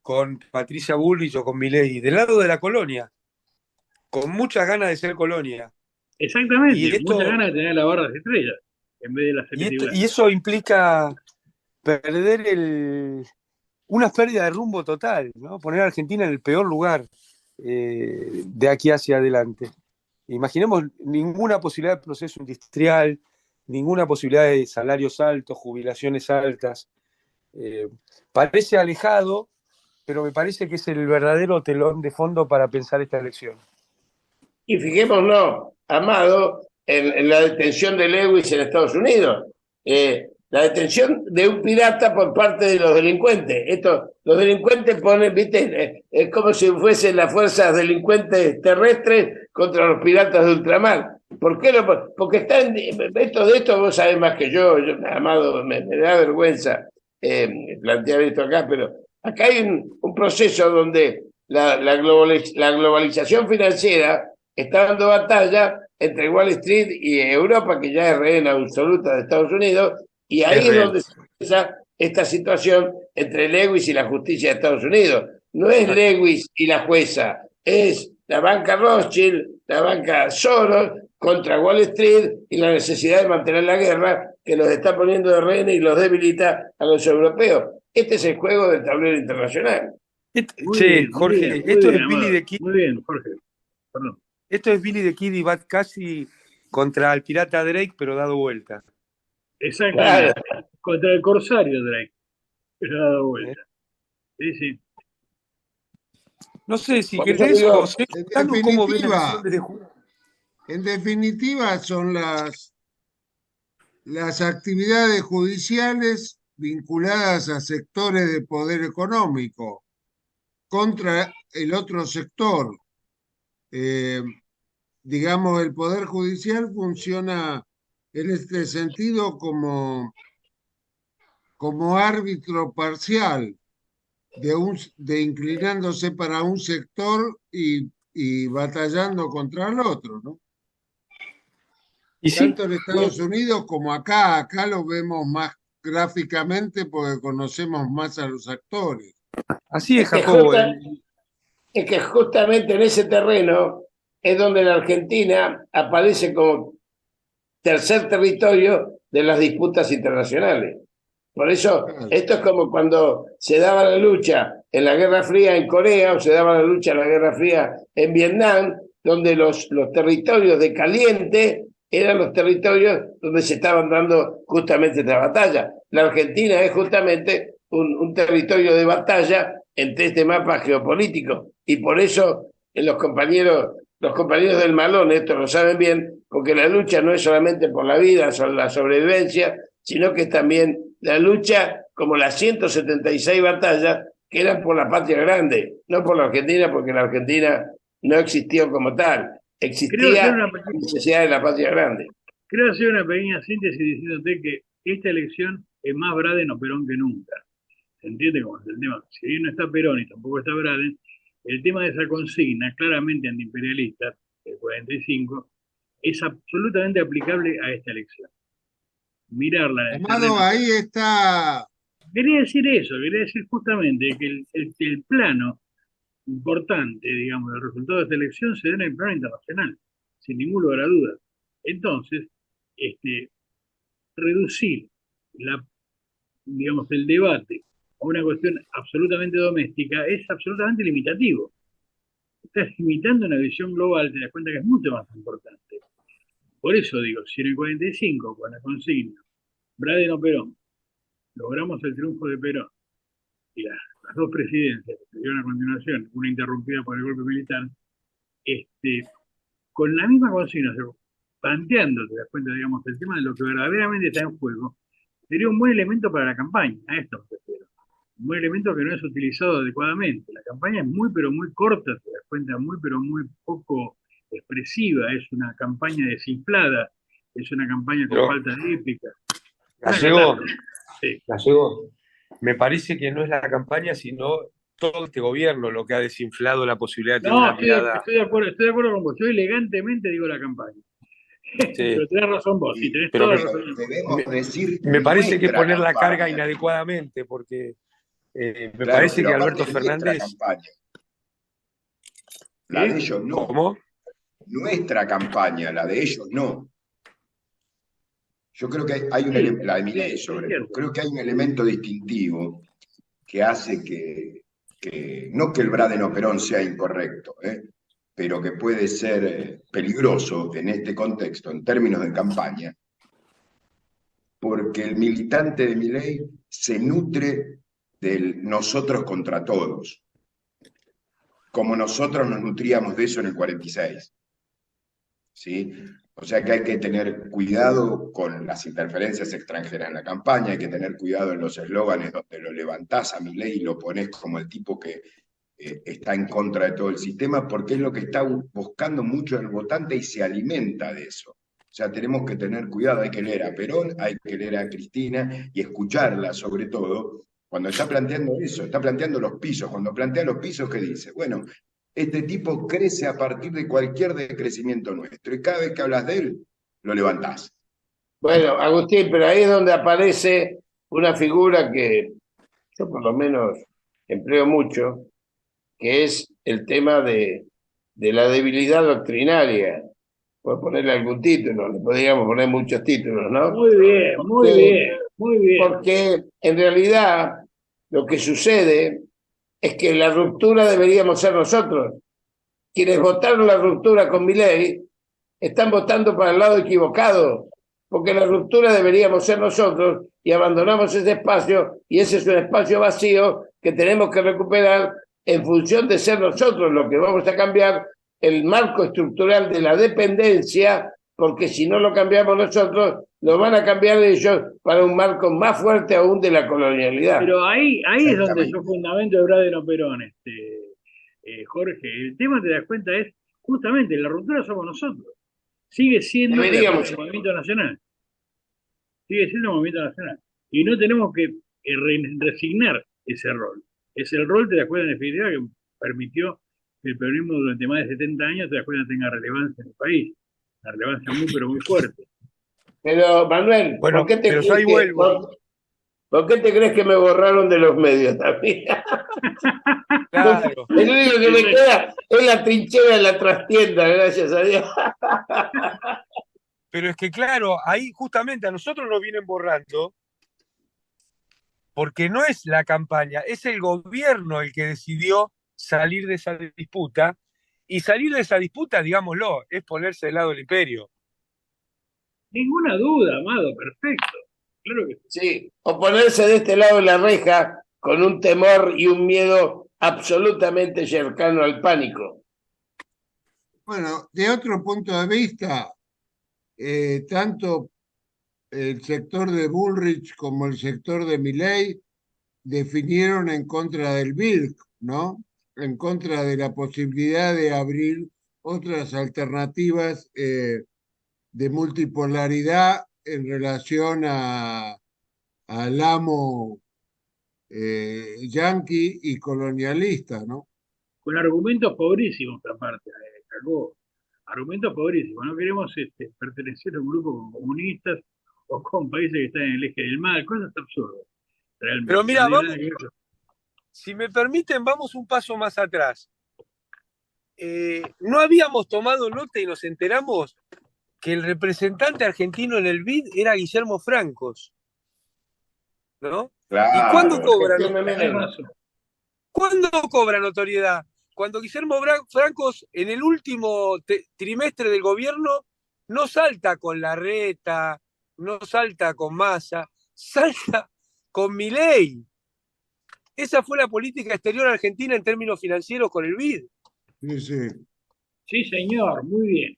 con Patricia Bullrich o con Milei, del lado de la colonia, con muchas ganas de ser colonia, Exactamente, Y muchas esto, ganas de tener la barra de estrellas en vez de la celeste y y blanca. eso implica perder una pérdida de rumbo total, ¿no? Poner a Argentina en el peor lugar de aquí hacia adelante. Imaginemos ninguna posibilidad de proceso industrial, ninguna posibilidad de salarios altos, jubilaciones altas. Eh, Parece alejado, pero me parece que es el verdadero telón de fondo para pensar esta elección. Y fijémonos, Amado, en la detención de Lewis en Estados Unidos. La detención de un pirata por parte de los delincuentes. Los delincuentes ponen, viste, es como si fuesen las fuerzas delincuentes terrestres contra los piratas de ultramar. ¿Por qué porque están, de esto vos sabés más que yo Amado, me da vergüenza plantear esto acá, pero acá hay un proceso donde la globalización financiera está dando batalla entre Wall Street y Europa, que ya es rehén absoluta de Estados Unidos, y Es ahí es real. donde se empieza esta situación entre Lewis y la justicia de Estados Unidos. No es Lewis y la jueza, es la banca Rothschild, la banca Soros contra Wall Street y la necesidad de mantener la guerra que los está poniendo de rehenes y los debilita a los europeos. Este es el juego del tablero internacional. Che, Jorge, Muy esto bien, es Billy Amado. the Kid, Muy bien, Jorge. Perdón. esto es Billy the Kid y Bud Cassidy contra el pirata Drake, pero dado vuelta. Claro. Exactamente. Contra el corsario Drake, que se ha dado ¿Eh? vuelta. Sí, sí. No sé si Por eso querés, digo, José, En contanos cómo ves la definitiva, elección desde julio. en definitiva son las actividades judiciales vinculadas a sectores de poder económico contra el otro sector. Eh, digamos, el poder judicial funciona en este sentido como árbitro parcial de inclinándose para un sector y batallando contra el otro, ¿no? Y sí, Tanto en Estados Unidos como acá lo vemos más gráficamente porque conocemos más a los actores. así es, Es que, Jacobo. es que justamente en ese terreno es donde la Argentina aparece como tercer territorio de las disputas internacionales. Por eso, Claro. esto es como cuando se daba la lucha en la Guerra Fría en Corea o se daba la lucha en la Guerra Fría en Vietnam, donde los territorios de caliente eran los territorios donde se estaban dando justamente esta batalla. La Argentina es justamente un territorio de batalla entre este mapa geopolítico y por eso los compañeros del Malón esto lo saben bien, porque la lucha no es solamente por la vida, la sobrevivencia, sino que es también la lucha como las 176 batallas que eran por la patria grande, no por la Argentina, porque la Argentina no existió como tal, Creo hacer existía una, la necesidad de la patria grande. creo hacer una pequeña síntesis diciéndote que esta elección es más Braden o Perón que nunca. ¿Se entiende cómo es el tema? Si bien no está Perón y tampoco está Braden, el tema de esa consigna, claramente antiimperialista, el 45, es absolutamente aplicable a esta elección. Mirarla en el Amado, terreno. ahí está, Quería decir eso, quería decir justamente que el plano importante, digamos, del resultado de esta elección se da en el plano internacional, sin ningún lugar a dudas. Entonces, reducir la, digamos, el debate a una cuestión absolutamente doméstica es absolutamente limitativo. Estás limitando una visión global, te das cuenta que es mucho más importante. Por eso digo, si en el 45, con la consigna, Braden o Perón, logramos el triunfo de Perón y las dos presidencias que se dieron a continuación, una interrumpida por el golpe militar, con la misma consigna, planteando, te das cuenta, digamos, el tema de lo que verdaderamente está en juego, sería un buen elemento para la campaña, a esto me refiero. Un buen elemento que no es utilizado adecuadamente. La campaña es muy, pero muy corta, te das cuenta, muy, pero muy poco expresiva, es una campaña desinflada, es una campaña con Pero, falta de épica. Gallego, Sí. Gallego, me parece que no es la campaña, sino todo este gobierno lo que ha desinflado la posibilidad de tener No, una mirada. estoy de acuerdo con vos. Yo elegantemente digo la campaña. Sí, Pero tenés razón vos, sí, tenés pero toda me, la razón. Debemos decir me parece que es nuestra poner la carga campaña. inadecuadamente, porque me Claro, parece pero que aparte Alberto nuestra Fernández. campaña. La de ellos no. ¿Cómo? nuestra campaña, la de ellos no. Yo creo que hay un Sí, elemento, la de Milei sí, sobre es todo, cierto. creo que hay un elemento distintivo que hace no que el Braden-Operón sea incorrecto, pero que puede ser peligroso en este contexto, en términos de campaña, porque el militante de Milei se nutre del nosotros contra todos, como nosotros nos nutríamos de eso en el 46. ¿Sí? O sea que hay que tener cuidado con las interferencias extranjeras en la campaña, hay que tener cuidado en los eslóganes donde lo levantás a Milei y lo pones como el tipo que está en contra de todo el sistema, porque es lo que está buscando mucho el votante y se alimenta de eso. O sea, tenemos que tener cuidado, hay que leer a Perón, hay que leer a Cristina y escucharla sobre todo, cuando está planteando eso, está planteando los pisos. Cuando plantea los pisos, ¿qué dice? Bueno, este tipo crece a partir de cualquier decrecimiento nuestro y cada vez que hablas de él, lo levantás. Bueno, Agustín, pero ahí es donde aparece una figura que yo por lo menos empleo mucho, que es el tema de la debilidad doctrinaria. Por ponerle algún título, le podríamos poner muchos títulos, ¿no? Muy bien, muy bien, muy bien. Porque en realidad lo que sucede es que la ruptura deberíamos ser nosotros. Quienes votaron la ruptura con Milei están votando para el lado equivocado, porque la ruptura deberíamos ser nosotros y abandonamos ese espacio, y ese es un espacio vacío que tenemos que recuperar en función de ser nosotros los que vamos a cambiar el marco estructural de la dependencia, porque si no lo cambiamos nosotros, lo van a cambiar ellos para un marco más fuerte aún de la colonialidad. Pero ahí es donde yo fundamento el Braden-Operón, Jorge. El tema, te das cuenta, es justamente la ruptura somos nosotros. Sigue siendo el movimiento nacional. Sigue siendo el movimiento nacional. Y no tenemos que resignar ese rol. Es el rol, te das cuenta, en definitiva, que permitió que el peronismo durante más de 70 años, te das cuenta, tenga relevancia en el país. Una relevancia muy, pero muy fuerte. Pero, Manuel, Bueno, ¿por qué te pero crees yo ahí vuelvo. ¿por qué te crees que me borraron de los medios también? Claro. El único que me queda es la trinchera en la trastienda, gracias a Dios. Pero es que, claro, ahí justamente a nosotros nos vienen borrando, porque no es la campaña, es el gobierno el que decidió salir de esa disputa, y salir de esa disputa, digámoslo, es ponerse del lado del imperio. Ninguna duda, Amado, perfecto. Claro que sí. Sí, o ponerse de este lado de la reja con un temor y un miedo absolutamente cercano al pánico. Bueno, de otro punto de vista, tanto el sector de Bullrich como el sector de Milei definieron en contra del BIRC, ¿no? En contra de la posibilidad de abrir otras alternativas de multipolaridad en relación al amo yanqui y colonialista, ¿no? Con argumentos pobrísimos, aparte, Jacobo. Argumentos pobrísimos. No queremos pertenecer a un grupo con comunistas o con países que están en el eje del mal, cosas absurdas, realmente. Pero mira, No vamos, si me permiten, vamos un paso más atrás. No habíamos tomado nota y nos enteramos que el representante argentino en el BID era Guillermo Francos, ¿no? Claro, ¿Y cuándo cobra notoriedad? Cuando Guillermo Francos, en el último trimestre del gobierno, no salta con Larreta, no salta con Massa, salta con Milei. Esa fue la política exterior argentina en términos financieros con el BID. Sí, sí. Sí, señor, muy bien.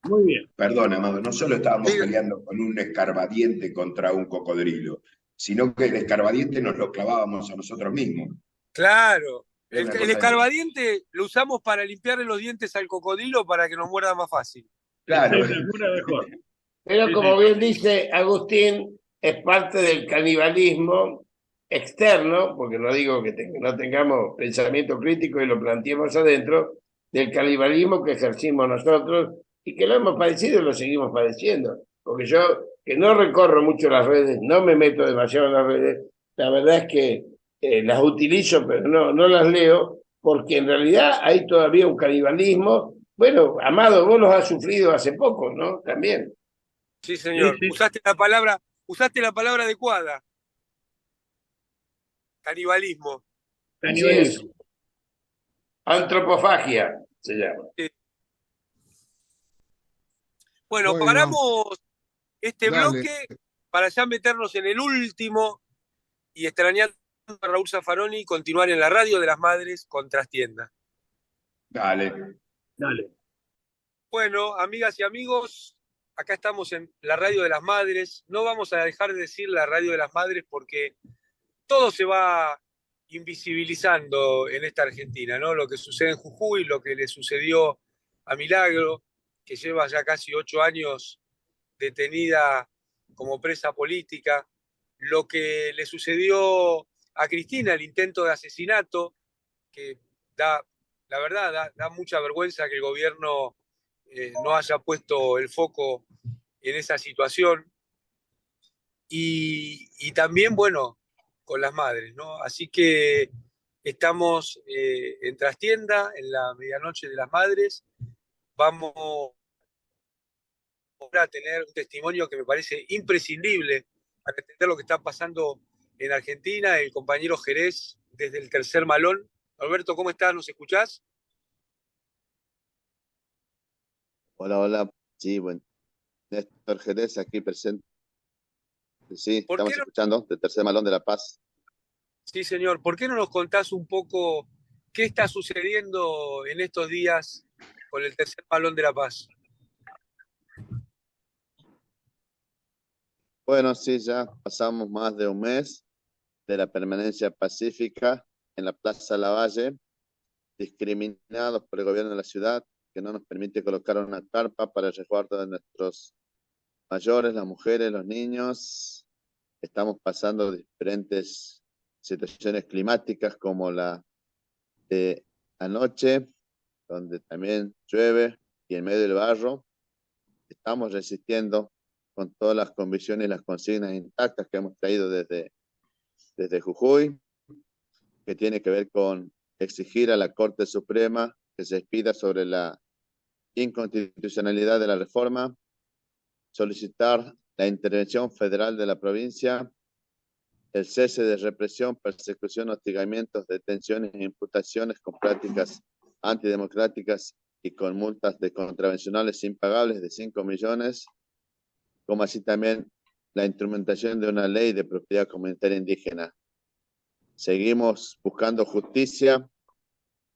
Muy bien. Perdón, Amado, no solo estábamos peleando con un escarbadiente contra un cocodrilo, sino que el escarbadiente nos lo clavábamos a nosotros mismos. Claro. El escarbadiente lo usamos para limpiarle los dientes al cocodrilo para que nos muerda más fácil. Claro. Mejor. Pero como bien dice Agustín, es parte del canibalismo externo, porque no digo que no tengamos pensamiento crítico y lo planteemos adentro, del canibalismo que ejercimos nosotros y que lo hemos padecido y lo seguimos padeciendo. Porque yo, que no recorro mucho las redes, no me meto demasiado en las redes, la verdad es que las utilizo, pero no las leo, porque en realidad hay todavía un canibalismo Bueno, Amado, vos los has sufrido hace poco, ¿no? También. Sí, Sí, señor. sí, Usaste la palabra adecuada, canibalismo. Así es. canibalismo. Antropofagia se llama. Sí. Bueno, Bueno, paramos este dale, bloque para ya meternos en el último y extrañando a Raúl Zaffaroni y continuar en la radio de las madres con Trastienda. Dale. Dale. Bueno, amigas y amigos, acá estamos en la radio de las madres. No vamos a dejar de decir la radio de las madres porque todo se va invisibilizando en esta Argentina, ¿no? Lo que sucede en Jujuy, lo que le sucedió a Milagro, que lleva ya casi 8 años detenida como presa política, lo que le sucedió a Cristina, el intento de asesinato, que da, la verdad, da mucha vergüenza que el gobierno no haya puesto el foco en esa situación. Y también, bueno, con las madres, ¿no? Así que estamos en Trastienda, en la medianoche de las madres. Vamos a tener un testimonio que me parece imprescindible para entender lo que está pasando en Argentina, el compañero Jerez desde el Tercer Malón. Alberto, ¿cómo estás? ¿Nos escuchás? Hola, hola. Sí, bueno, Néstor Jerez aquí presente. Sí, ¿Por estamos qué no? escuchando del Tercer Malón de La Paz. Sí, señor. ¿Por qué no nos contás un poco qué está sucediendo en estos días con el Tercer Malón de La Paz? Bueno, sí, ya pasamos más de un mes de la permanencia pacífica en la Plaza Lavalle, discriminados por el gobierno de la ciudad, que no nos permite colocar una carpa para el resguardo de nuestros mayores, las mujeres, los niños. Estamos pasando diferentes situaciones climáticas como la de anoche, donde también llueve y en medio del barro. Estamos resistiendo con todas las convicciones y las consignas intactas que hemos traído desde Jujuy, que tiene que ver con exigir a la Corte Suprema que se expida sobre la inconstitucionalidad de la reforma, solicitar la intervención federal de la provincia, el cese de represión, persecución, hostigamientos, detenciones e imputaciones con prácticas antidemocráticas y con multas de contravencionales impagables de 5 millones, como así también la instrumentación de una ley de propiedad comunitaria indígena. Seguimos buscando justicia,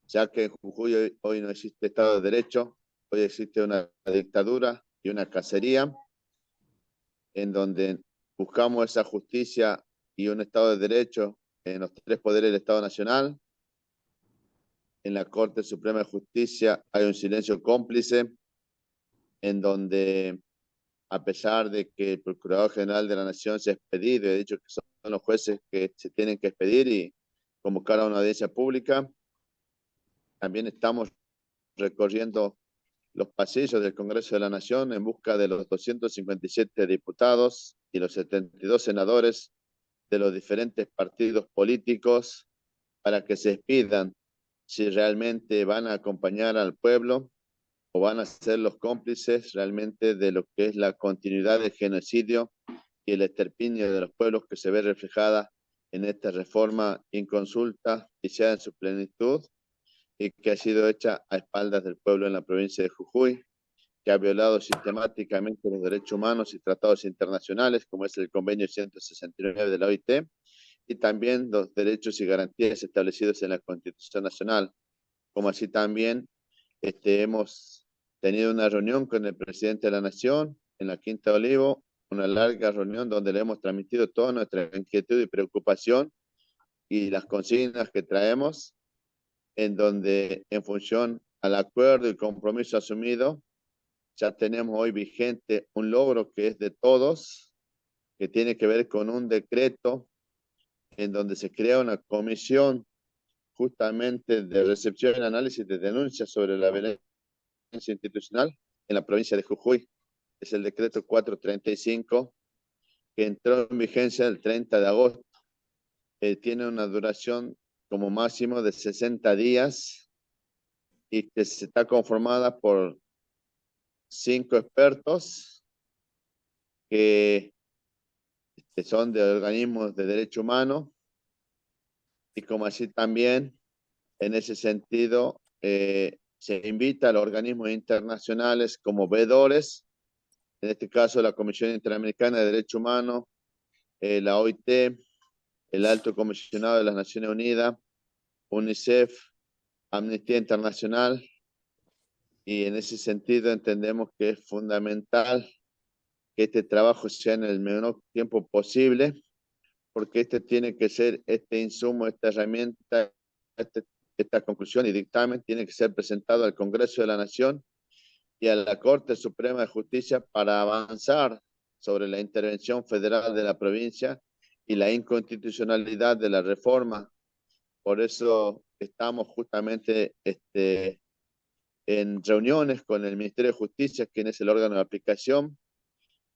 ya que en Jujuy hoy no existe Estado de Derecho, hoy existe una dictadura y una cacería, en donde buscamos esa justicia y un Estado de Derecho en los tres poderes del Estado Nacional. En la Corte Suprema de Justicia hay un silencio cómplice, en donde a pesar de que el Procurador General de la Nación se ha expedido y ha dicho que son los jueces que se tienen que expedir y convocar a una audiencia pública, también estamos recorriendo los pasillos del Congreso de la Nación en busca de los 257 diputados y los 72 senadores de los diferentes partidos políticos para que se expidan si realmente van a acompañar al pueblo o van a ser los cómplices realmente de lo que es la continuidad del genocidio y el exterminio de los pueblos que se ve reflejada en esta reforma inconsulta y sea en su plenitud y que ha sido hecha a espaldas del pueblo en la provincia de Jujuy, que ha violado sistemáticamente los derechos humanos y tratados internacionales, como es el convenio 169 de la OIT, y también los derechos y garantías establecidos en la Constitución Nacional, como así también hemos tenido una reunión con el presidente de la Nación en la Quinta de Olivo, una larga reunión donde le hemos transmitido toda nuestra inquietud y preocupación y las consignas que traemos, en donde en función al acuerdo y compromiso asumido, ya tenemos hoy vigente un logro que es de todos, que tiene que ver con un decreto en donde se crea una comisión justamente de recepción y análisis de denuncias sobre la violencia institucional en la provincia de Jujuy. Es el decreto 435 que entró en vigencia el 30 de agosto. Tiene una duración como máximo de 60 días y que se está conformada por 5 expertos que son de organismos de derecho humano, y como así también, en ese sentido, se invita a los organismos internacionales como veedores, en este caso la Comisión Interamericana de Derechos Humanos, la OIT, el Alto Comisionado de las Naciones Unidas, UNICEF, Amnistía Internacional, y en ese sentido entendemos que es fundamental que este trabajo sea en el menor tiempo posible, porque este tiene que ser, este insumo, esta herramienta, esta conclusión y dictamen tiene que ser presentado al Congreso de la Nación y a la Corte Suprema de Justicia para avanzar sobre la intervención federal de la provincia y la inconstitucionalidad de la reforma. Por eso estamos justamente en reuniones con el Ministerio de Justicia, quien es el órgano de aplicación,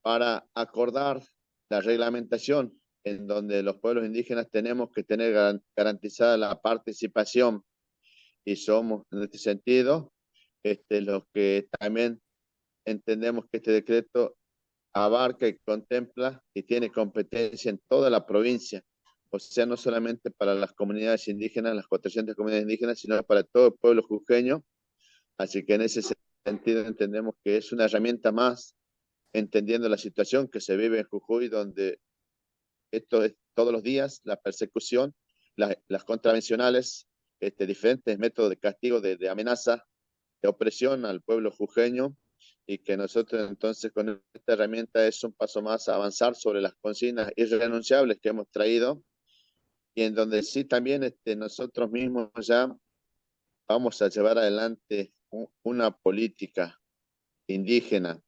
para acordar la reglamentación en donde los pueblos indígenas tenemos que tener garantizada la participación, y somos en este sentido los que también entendemos que este decreto abarca y contempla y tiene competencia en toda la provincia, o sea, no solamente para las comunidades indígenas, las 400 comunidades indígenas, sino para todo el pueblo jujeño. Así que en ese sentido entendemos que es una herramienta más, entendiendo la situación que se vive en Jujuy, donde esto es todos los días, la persecución, las contravencionales, diferentes métodos de castigo, de amenaza, de opresión al pueblo jujeño, y que nosotros entonces con esta herramienta es un paso más a avanzar sobre las consignas irrenunciables que hemos traído, y en donde sí también nosotros mismos ya vamos a llevar adelante una política indígena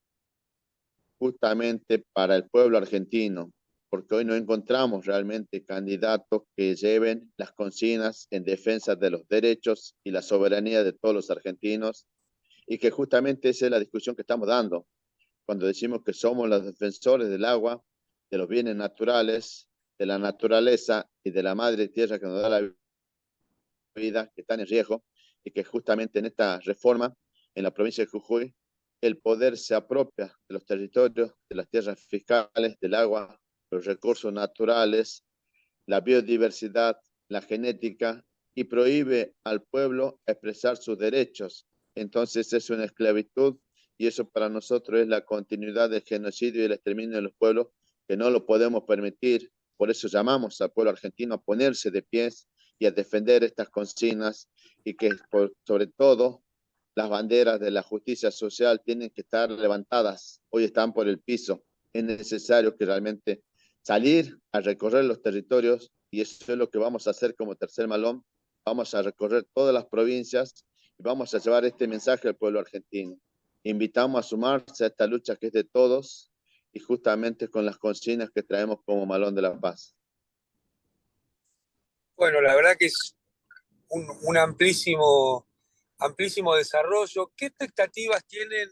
justamente para el pueblo argentino, porque hoy no encontramos realmente candidatos que lleven las consignas en defensa de los derechos y la soberanía de todos los argentinos, y que justamente esa es la discusión que estamos dando cuando decimos que somos los defensores del agua, de los bienes naturales, de la naturaleza y de la madre tierra que nos da la vida, que están en riesgo, y que justamente en esta reforma, en la provincia de Jujuy, el poder se apropia de los territorios, de las tierras fiscales, del agua, los recursos naturales, la biodiversidad, la genética, y prohíbe al pueblo expresar sus derechos. Entonces es una esclavitud, y eso para nosotros es la continuidad del genocidio y el exterminio de los pueblos, que no lo podemos permitir. Por eso llamamos al pueblo argentino a ponerse de pies y a defender estas consignas, y que sobre todo las banderas de la justicia social tienen que estar levantadas. Hoy están por el piso. Es necesario que realmente salir a recorrer los territorios, y eso es lo que vamos a hacer como Tercer Malón. Vamos a recorrer todas las provincias y vamos a llevar este mensaje al pueblo argentino. Invitamos a sumarse a esta lucha que es de todos, y justamente con las consignas que traemos como Malón de la Paz. Bueno, la verdad que es un amplísimo desarrollo. ¿Qué expectativas tienen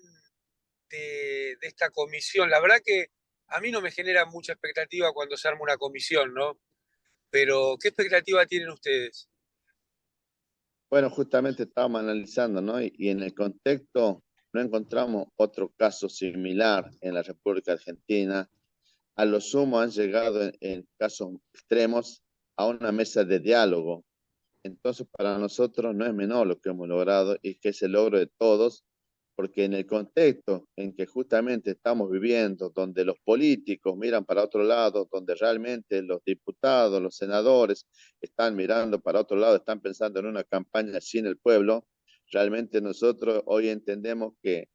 de esta comisión? La verdad que a mí no me genera mucha expectativa cuando se arma una comisión, ¿no? Pero, ¿qué expectativa tienen ustedes? Bueno, justamente estábamos analizando, ¿no? Y en el contexto no encontramos otro caso similar en la República Argentina. A lo sumo han llegado en casos extremos a una mesa de diálogo. Entonces, para nosotros no es menor lo que hemos logrado, y que es el logro de todos, porque en el contexto en que justamente estamos viviendo, donde los políticos miran para otro lado, donde realmente los diputados, los senadores están mirando para otro lado, están pensando en una campaña sin el pueblo, realmente nosotros hoy entendemos que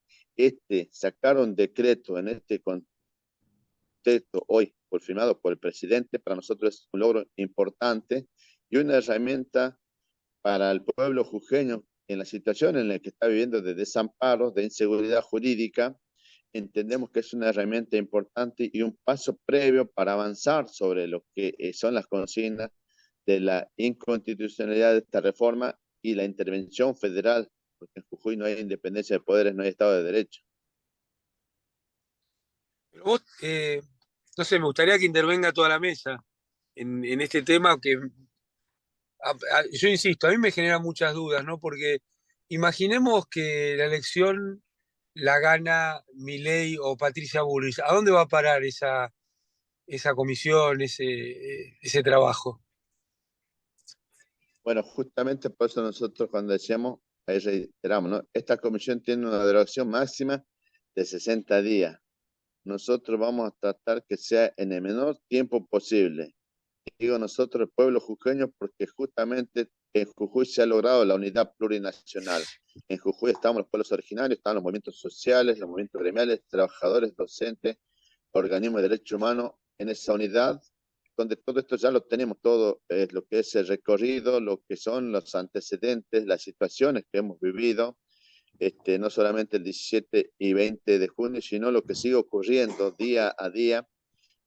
sacar un decreto en este contexto hoy, firmado por el presidente, para nosotros es un logro importante y una herramienta para el pueblo jujeño en la situación en la que está viviendo de desamparo, de inseguridad jurídica. Entendemos que es una herramienta importante y un paso previo para avanzar sobre lo que son las consignas de la inconstitucionalidad de esta reforma y la intervención federal, porque en Jujuy no hay independencia de poderes, no hay Estado de Derecho. Pero vos, no sé, me gustaría que intervenga toda la mesa en este tema que yo insisto, a mí me genera muchas dudas, ¿no? Porque imaginemos que la elección la gana Milei o Patricia Bullrich. ¿A dónde va a parar esa comisión, ese trabajo? Bueno, justamente por eso nosotros cuando decíamos, ahí reiteramos, ¿no? Esta comisión tiene una duración máxima de 60 días. Nosotros vamos a tratar que sea en el menor tiempo posible. Digo nosotros, el pueblo jujeño, porque justamente en Jujuy se ha logrado la unidad plurinacional. En Jujuy estamos los pueblos originarios, están los movimientos sociales, los movimientos gremiales, trabajadores, docentes, organismos de derechos humanos, en esa unidad, donde todo esto ya lo tenemos todo, lo que es el recorrido, lo que son los antecedentes, las situaciones que hemos vivido, no solamente el 17 y 20 de junio, sino lo que sigue ocurriendo día a día.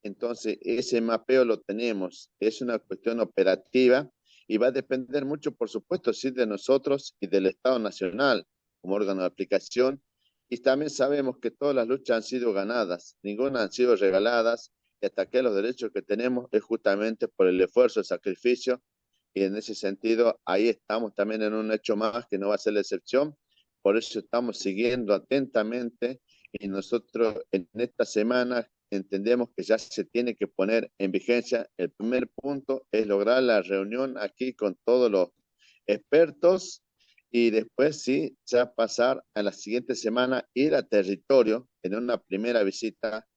Entonces, ese mapeo lo tenemos, es una cuestión operativa y va a depender mucho, por supuesto, sí, de nosotros y del Estado Nacional como órgano de aplicación. Y también sabemos que todas las luchas han sido ganadas, ninguna han sido regaladas, y hasta que los derechos que tenemos es justamente por el esfuerzo, el sacrificio, y en ese sentido, ahí estamos también en un hecho más que no va a ser la excepción. Por eso estamos siguiendo atentamente y nosotros en esta semana entendemos que ya se tiene que poner en vigencia. El primer punto es lograr la reunión aquí con todos los expertos y después sí, ya pasar a la siguiente semana, ir a territorio en una primera visita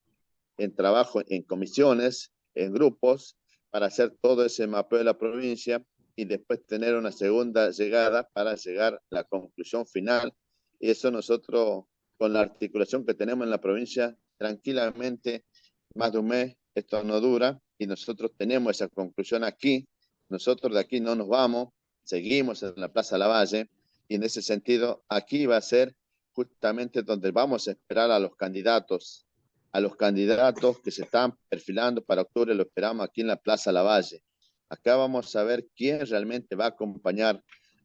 en trabajo en comisiones, en grupos, para hacer todo ese mapeo de la provincia y después tener una segunda llegada para llegar a la conclusión final. Y eso nosotros, con la articulación que tenemos en la provincia, tranquilamente, más de un mes, esto no dura y nosotros tenemos esa conclusión aquí. Nosotros de aquí no nos vamos, seguimos en la Plaza Lavalle y en ese sentido aquí va a ser justamente donde vamos a esperar a los candidatos que se están perfilando para octubre, lo esperamos aquí en la Plaza Lavalle. Acá vamos a ver quién realmente va a acompañar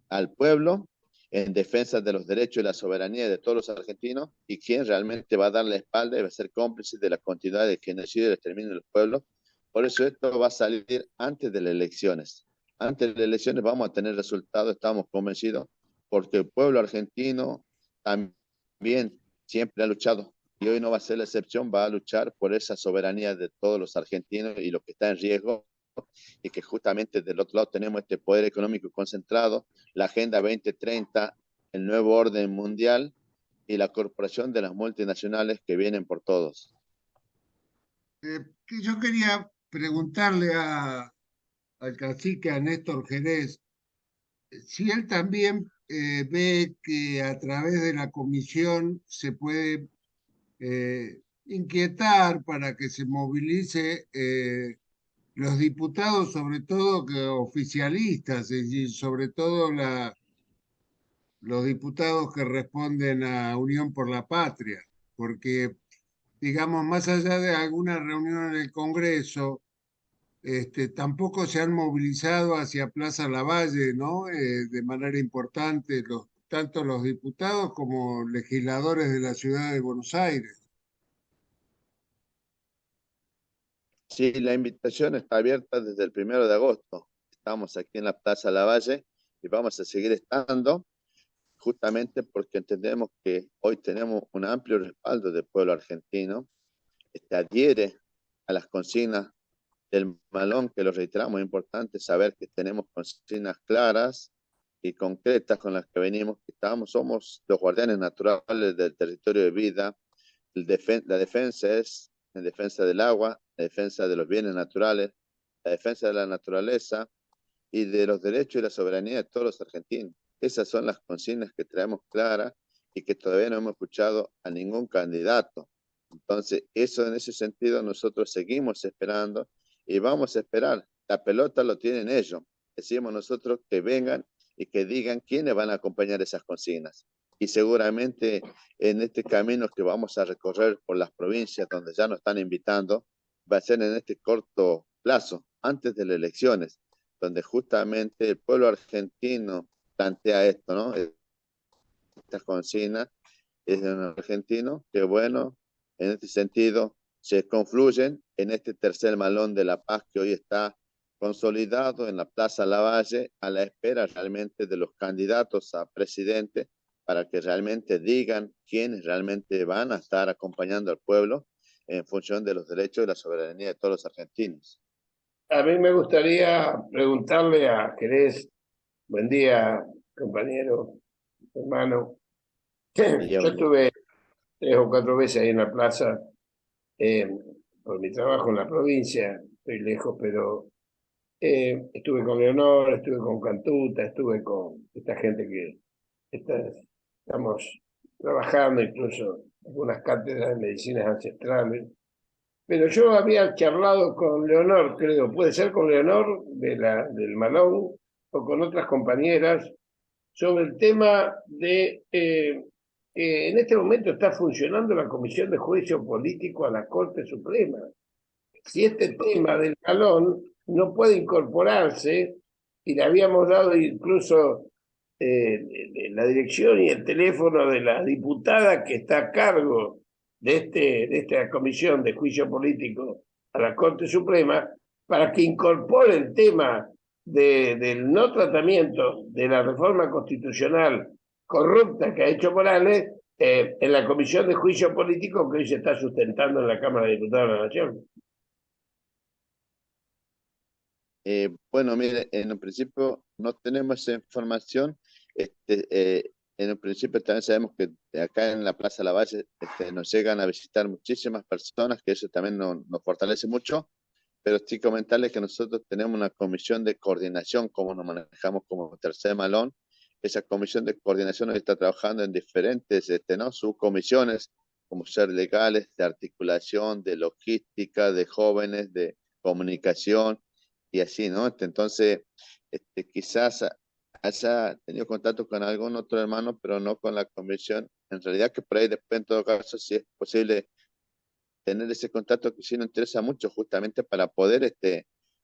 al pueblo en defensa de los derechos y la soberanía de todos los argentinos y quién realmente va a dar la espalda y va a ser cómplice de la continuidad del genocidio y el exterminio de los pueblos. Por eso esto va a salir antes de las elecciones. Antes de las elecciones vamos a tener resultados, estamos convencidos, porque el pueblo argentino también siempre ha luchado y hoy no va a ser la excepción, va a luchar por esa soberanía de todos los argentinos y lo que está en riesgo y que justamente del otro lado tenemos este poder económico concentrado, la Agenda 2030, el nuevo orden mundial y la corporación de las multinacionales que vienen por todos. Que yo quería preguntarle al cacique, a Néstor Jerez, si él también ve que a través de la comisión se puede inquietar para que se movilice los diputados, sobre todo que oficialistas, es decir, sobre todo los diputados que responden a Unión por la Patria, porque, digamos, más allá de alguna reunión en el Congreso, tampoco se han movilizado hacia Plaza Lavalle, ¿no? De manera importante, tanto los diputados como legisladores de la ciudad de Buenos Aires. Sí, la invitación está abierta desde el 1 de agosto. Estamos aquí en la Plaza Lavalle y vamos a seguir estando justamente porque entendemos que hoy tenemos un amplio respaldo del pueblo argentino, adhiere a las consignas del malón, que lo reiteramos, es importante saber que tenemos consignas claras y concretas con las que venimos, que somos los guardianes naturales del territorio de vida, la defensa es en defensa del agua, la defensa de los bienes naturales, la defensa de la naturaleza y de los derechos y la soberanía de todos los argentinos. Esas son las consignas que traemos claras y que todavía no hemos escuchado a ningún candidato. Entonces, eso en ese sentido nosotros seguimos esperando y vamos a esperar. La pelota lo tienen ellos. Decimos nosotros que vengan y que digan quiénes van a acompañar esas consignas. Y seguramente en este camino que vamos a recorrer por las provincias donde ya nos están invitando, va a ser en este corto plazo, antes de las elecciones, donde justamente el pueblo argentino plantea esto, ¿no? Estas consignas es un argentino que, bueno, en este sentido se confluyen en este tercer malón de la paz que hoy está consolidado en la Plaza Lavalle a la espera realmente de los candidatos a presidente para que realmente digan quiénes realmente van a estar acompañando al pueblo en función de los derechos y la soberanía de todos los argentinos. A mí me gustaría preguntarle a Jerez, buen día, compañero, hermano. Yo estuve 3 o 4 veces ahí en la plaza, por mi trabajo en la provincia, estoy lejos, pero estuve con Leonor, estuve con Cantuta, estuve con esta gente que estamos trabajando, incluso algunas cátedras de medicinas ancestrales. Pero yo había charlado con Leonor, creo, puede ser con Leonor del Malón o con otras compañeras, sobre el tema de que en este momento está funcionando la Comisión de Juicio Político a la Corte Suprema. Si este tema del Malón no puede incorporarse, y le habíamos dado incluso la dirección y el teléfono de la diputada que está a cargo de esta comisión de juicio político a la Corte Suprema, para que incorpore el tema del no tratamiento de la reforma constitucional corrupta que ha hecho Morales en la comisión de juicio político que hoy se está sustentando en la Cámara de Diputados de la Nación. Bueno, mire, en un principio no tenemos esa información. En un principio también sabemos que acá en la Plaza Lavalle nos llegan a visitar muchísimas personas, que eso también nos fortalece mucho, pero sí comentarles que nosotros tenemos una comisión de coordinación, como nos manejamos como Tercer Malón. Esa comisión de coordinación está trabajando en diferentes ¿no? subcomisiones, como ser legales, de articulación, de logística, de jóvenes, de comunicación, y así, ¿no? Entonces, quizás haya tenido contacto con algún otro hermano, pero no con la comisión. En realidad que por ahí después, en todo caso, si es posible tener ese contacto, que sí nos interesa mucho, justamente para poder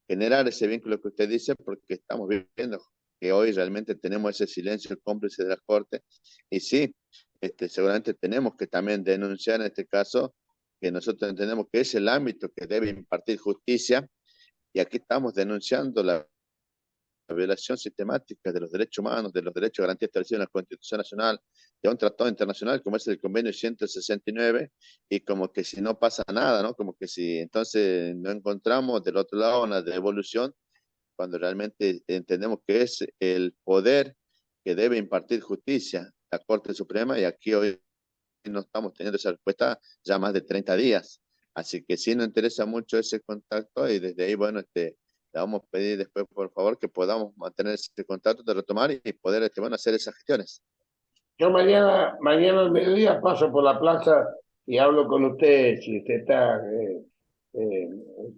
generar ese vínculo que usted dice, porque estamos viendo que hoy realmente tenemos ese silencio cómplice de la Corte, y sí, seguramente tenemos que también denunciar en este caso que nosotros entendemos que es el ámbito que debe impartir justicia, y aquí estamos denunciando la violación sistemática de los derechos humanos, de los derechos garantizados establecidos en la Constitución Nacional, de un tratado internacional como es el Convenio 169, y como que si no pasa nada, ¿no? Como que si entonces no encontramos del otro lado una devolución, cuando realmente entendemos que es el poder que debe impartir justicia, la Corte Suprema, y aquí hoy no estamos teniendo esa respuesta ya más de 30 días. Así que sí nos interesa mucho ese contacto, y desde ahí, bueno, le vamos a pedir después, por favor, que podamos mantener ese contacto, de retomar y poder, bueno, hacer esas gestiones. Yo mañana al mediodía paso por la plaza y hablo con usted, si usted está,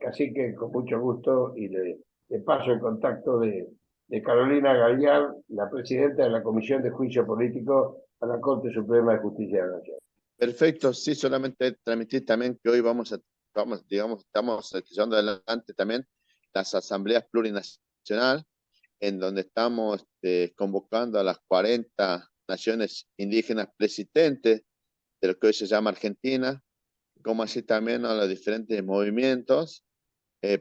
cacique, con mucho gusto, y le paso el contacto de Carolina Galliard, la presidenta de la Comisión de Juicio Político a la Corte Suprema de Justicia de la Nación. Perfecto, sí, solamente transmitir también que hoy digamos, estamos llevando adelante también las asambleas plurinacionales, en donde estamos convocando a las 40 naciones indígenas presidentes de lo que hoy se llama Argentina, como así también a los diferentes movimientos,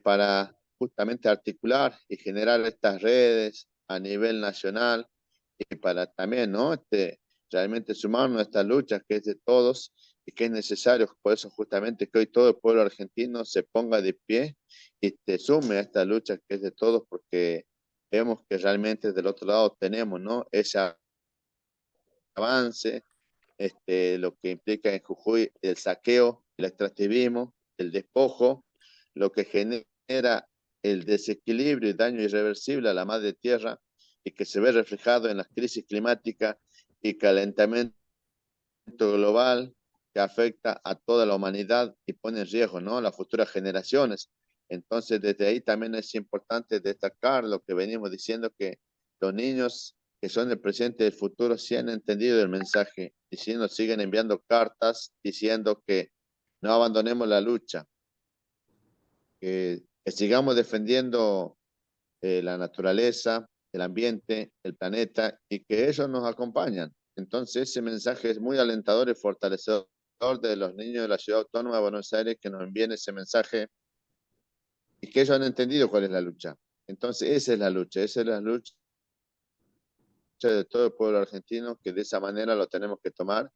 para justamente articular y generar estas redes a nivel nacional, y para también, ¿no? Realmente sumarnos a estas luchas que es de todos y que es necesario. Por eso justamente que hoy todo el pueblo argentino se ponga de pie y se sume a esta lucha que es de todos, porque vemos que realmente del otro lado tenemos, ¿no? Ese avance, lo que implica en Jujuy el saqueo, el extractivismo, el despojo, lo que genera el desequilibrio y daño irreversible a la madre tierra, y que se ve reflejado en las crisis climáticas y calentamiento global, que afecta a toda la humanidad y pone en riesgo, ¿no?, las futuras generaciones. Entonces, desde ahí también es importante destacar lo que venimos diciendo, que los niños que son el presente y el futuro sí han entendido el mensaje, y sí nos siguen enviando cartas diciendo que no abandonemos la lucha, que sigamos defendiendo la naturaleza, el ambiente, el planeta, y que ellos nos acompañan. Entonces ese mensaje es muy alentador y fortalecedor de los niños de la Ciudad Autónoma de Buenos Aires, que nos envíen ese mensaje y que ellos han entendido cuál es la lucha. Entonces esa es la lucha de todo el pueblo argentino, que de esa manera lo tenemos que tomar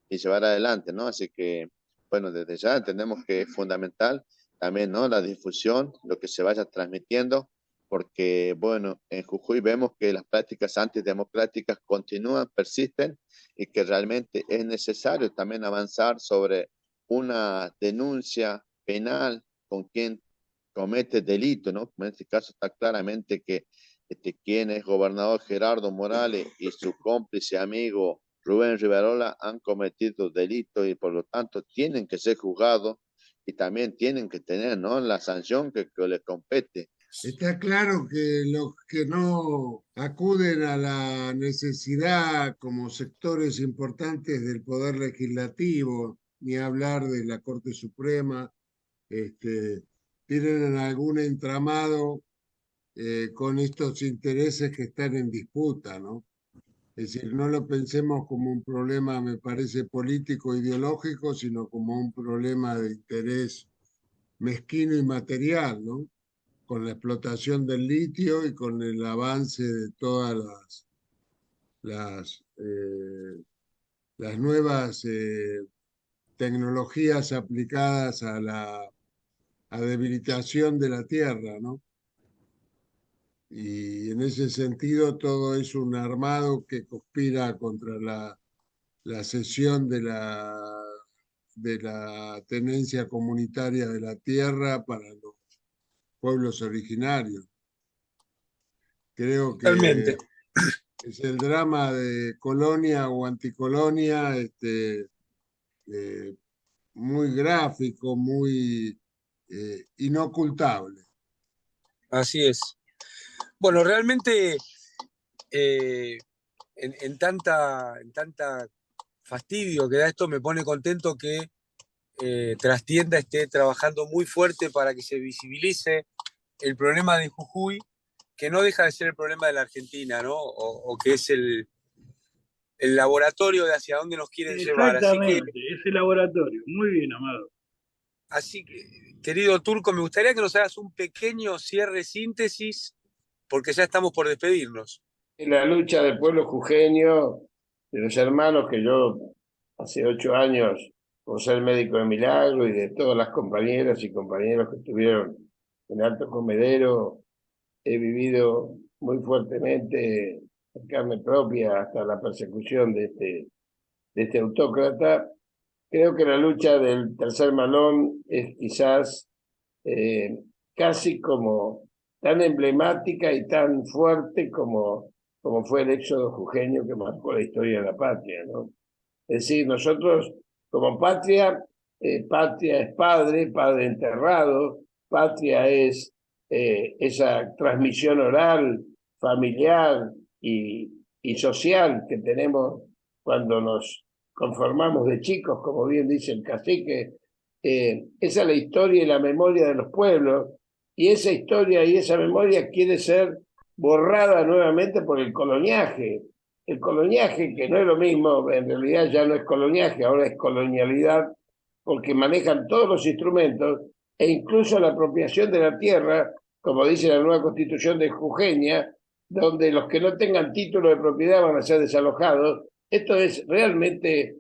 y llevar adelante, ¿no? Así que, bueno, desde ya entendemos que es fundamental también, ¿no? La difusión, lo que se vaya transmitiendo, porque, bueno, en Jujuy vemos que las prácticas antidemocráticas continúan, persisten, y que realmente es necesario también avanzar sobre una denuncia penal con quien comete delito, ¿no? En este caso está claramente que quien es gobernador Gerardo Morales y su cómplice amigo Rubén Riverola han cometido delitos y por lo tanto tienen que ser juzgados y también tienen que tener, ¿no?, la sanción que les compete. Está claro que los que no acuden a la necesidad como sectores importantes del Poder Legislativo, ni hablar de la Corte Suprema, este, tienen algún entramado con estos intereses que están en disputa, ¿no? Es decir, no lo pensemos como un problema, me parece, político, ideológico, sino como un problema de interés mezquino y material, ¿no? Con la explotación del litio y con el avance de todas las, las nuevas tecnologías aplicadas a la a debilitación de la tierra, ¿no? Y en ese sentido todo es un armado que conspira contra la cesión de la tenencia comunitaria de la tierra para los pueblos originarios. Creo que Totalmente. es el drama de colonia o anticolonia, eh, muy gráfico, muy inocultable. Así es. Bueno, realmente eh, en tanta fastidio que da esto, me pone contento que Trastienda esté trabajando muy fuerte para que se visibilice el problema de Jujuy, que no deja de ser el problema de la Argentina, ¿no? O que es el laboratorio de hacia dónde nos quieren llevar. Exactamente, ese laboratorio. Muy bien, Amado. Así que, querido Turco, me gustaría que nos hagas un pequeño cierre síntesis, porque ya estamos por despedirnos. La lucha del pueblo jujeño, de los hermanos que yo hace 8 años, por ser médico de milagro y de todas las compañeras y compañeros que estuvieron en Alto Comedero, he vivido muy fuertemente en carne propia hasta la persecución de este autócrata. Creo que la lucha del tercer malón es quizás eh, casi como tan emblemática y tan fuerte como fue el éxodo jujeño que marcó la historia de la patria, ¿no? Es decir, nosotros como patria, patria es padre, padre enterrado, patria es esa transmisión oral, familiar y social que tenemos cuando nos conformamos de chicos, como bien dice el cacique. Esa es la historia y la memoria de los pueblos, y esa historia y esa memoria quiere ser borrada nuevamente por el coloniaje. El coloniaje, que no es lo mismo, en realidad ya no es coloniaje, ahora es colonialidad, porque manejan todos los instrumentos e incluso la apropiación de la tierra, como dice la nueva constitución de Jujeña, donde los que no tengan título de propiedad van a ser desalojados. Esto es realmente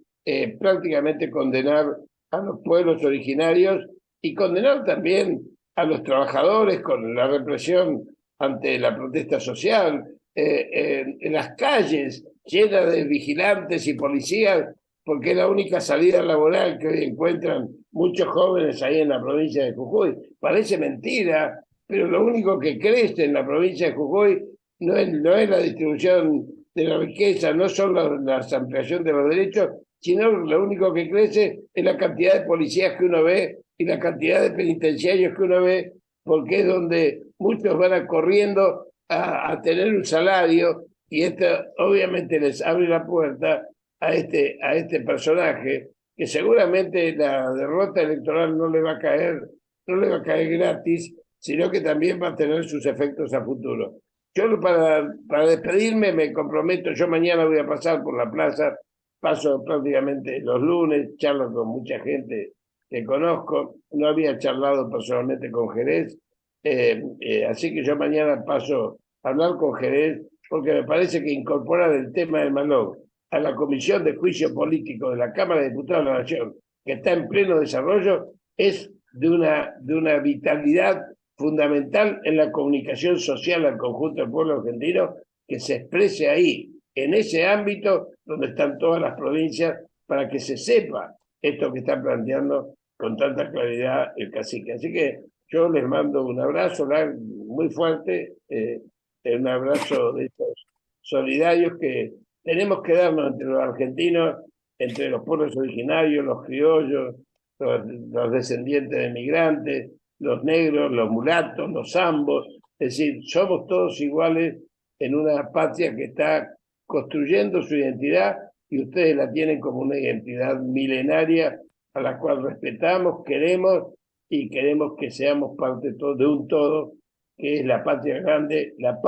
prácticamente condenar a los pueblos originarios y condenar también a los trabajadores con la represión ante la protesta social, en las calles llenas de vigilantes y policías, porque es la única salida laboral que hoy encuentran muchos jóvenes ahí en la provincia de Jujuy. Parece mentira, pero lo único que crece en la provincia de Jujuy no es la distribución de la riqueza, no son la ampliación de los derechos, sino lo único que crece es la cantidad de policías que uno ve y la cantidad de penitenciarios que uno ve, porque es donde muchos van corriendo a tener un salario, y esto obviamente les abre la puerta a este personaje, que seguramente la derrota electoral no le va a caer gratis, sino que también va a tener sus efectos a futuro. Yo para despedirme me comprometo, yo mañana voy a pasar por la plaza, paso prácticamente los lunes, charlo con mucha gente que conozco, no había charlado personalmente con Jerez, Así que yo mañana paso a hablar con Jerez, porque me parece que incorporar el tema de Malón a la Comisión de Juicio Político de la Cámara de Diputados de la Nación, que está en pleno desarrollo, es de una vitalidad fundamental en la comunicación social al conjunto del pueblo argentino, que se exprese ahí, en ese ámbito donde están todas las provincias, para que se sepa esto que está planteando con tanta claridad el cacique. Así que yo les mando un abrazo muy fuerte, un abrazo de estos solidarios que tenemos que darnos entre los argentinos, entre los pueblos originarios, los criollos, los descendientes de migrantes, los negros, los mulatos, los zambos. Es decir, somos todos iguales en una patria que está construyendo su identidad y ustedes la tienen como una identidad milenaria a la cual respetamos, queremos y queremos que seamos parte de un todo, que es la patria grande, la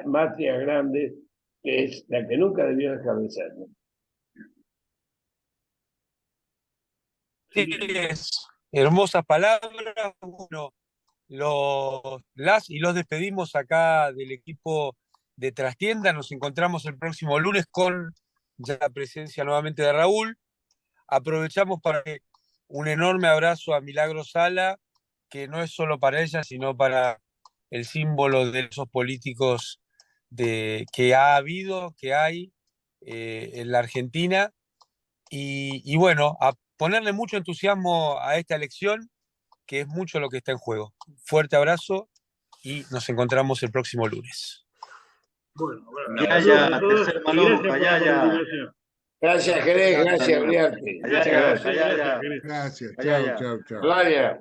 matria grande, que es la que nunca debió dejar de ser, ¿no? Sí, hermosas palabras. Bueno, las y los despedimos acá del equipo de Trastienda. Nos encontramos el próximo lunes con ya la presencia nuevamente de Raúl. Aprovechamos para un enorme abrazo a Milagro Sala, que no es solo para ella, sino para el símbolo de esos políticos que ha habido, que hay en la Argentina. Y bueno, a ponerle mucho entusiasmo a esta elección, que es mucho lo que está en juego. Fuerte abrazo y nos encontramos el próximo lunes. Bueno, Yaya, tercer Malón, Yaya. Gracias, Jerez, gracias, Uriarte. Yaya, Gracias, Yaya. chao, chao, chao. Vaya.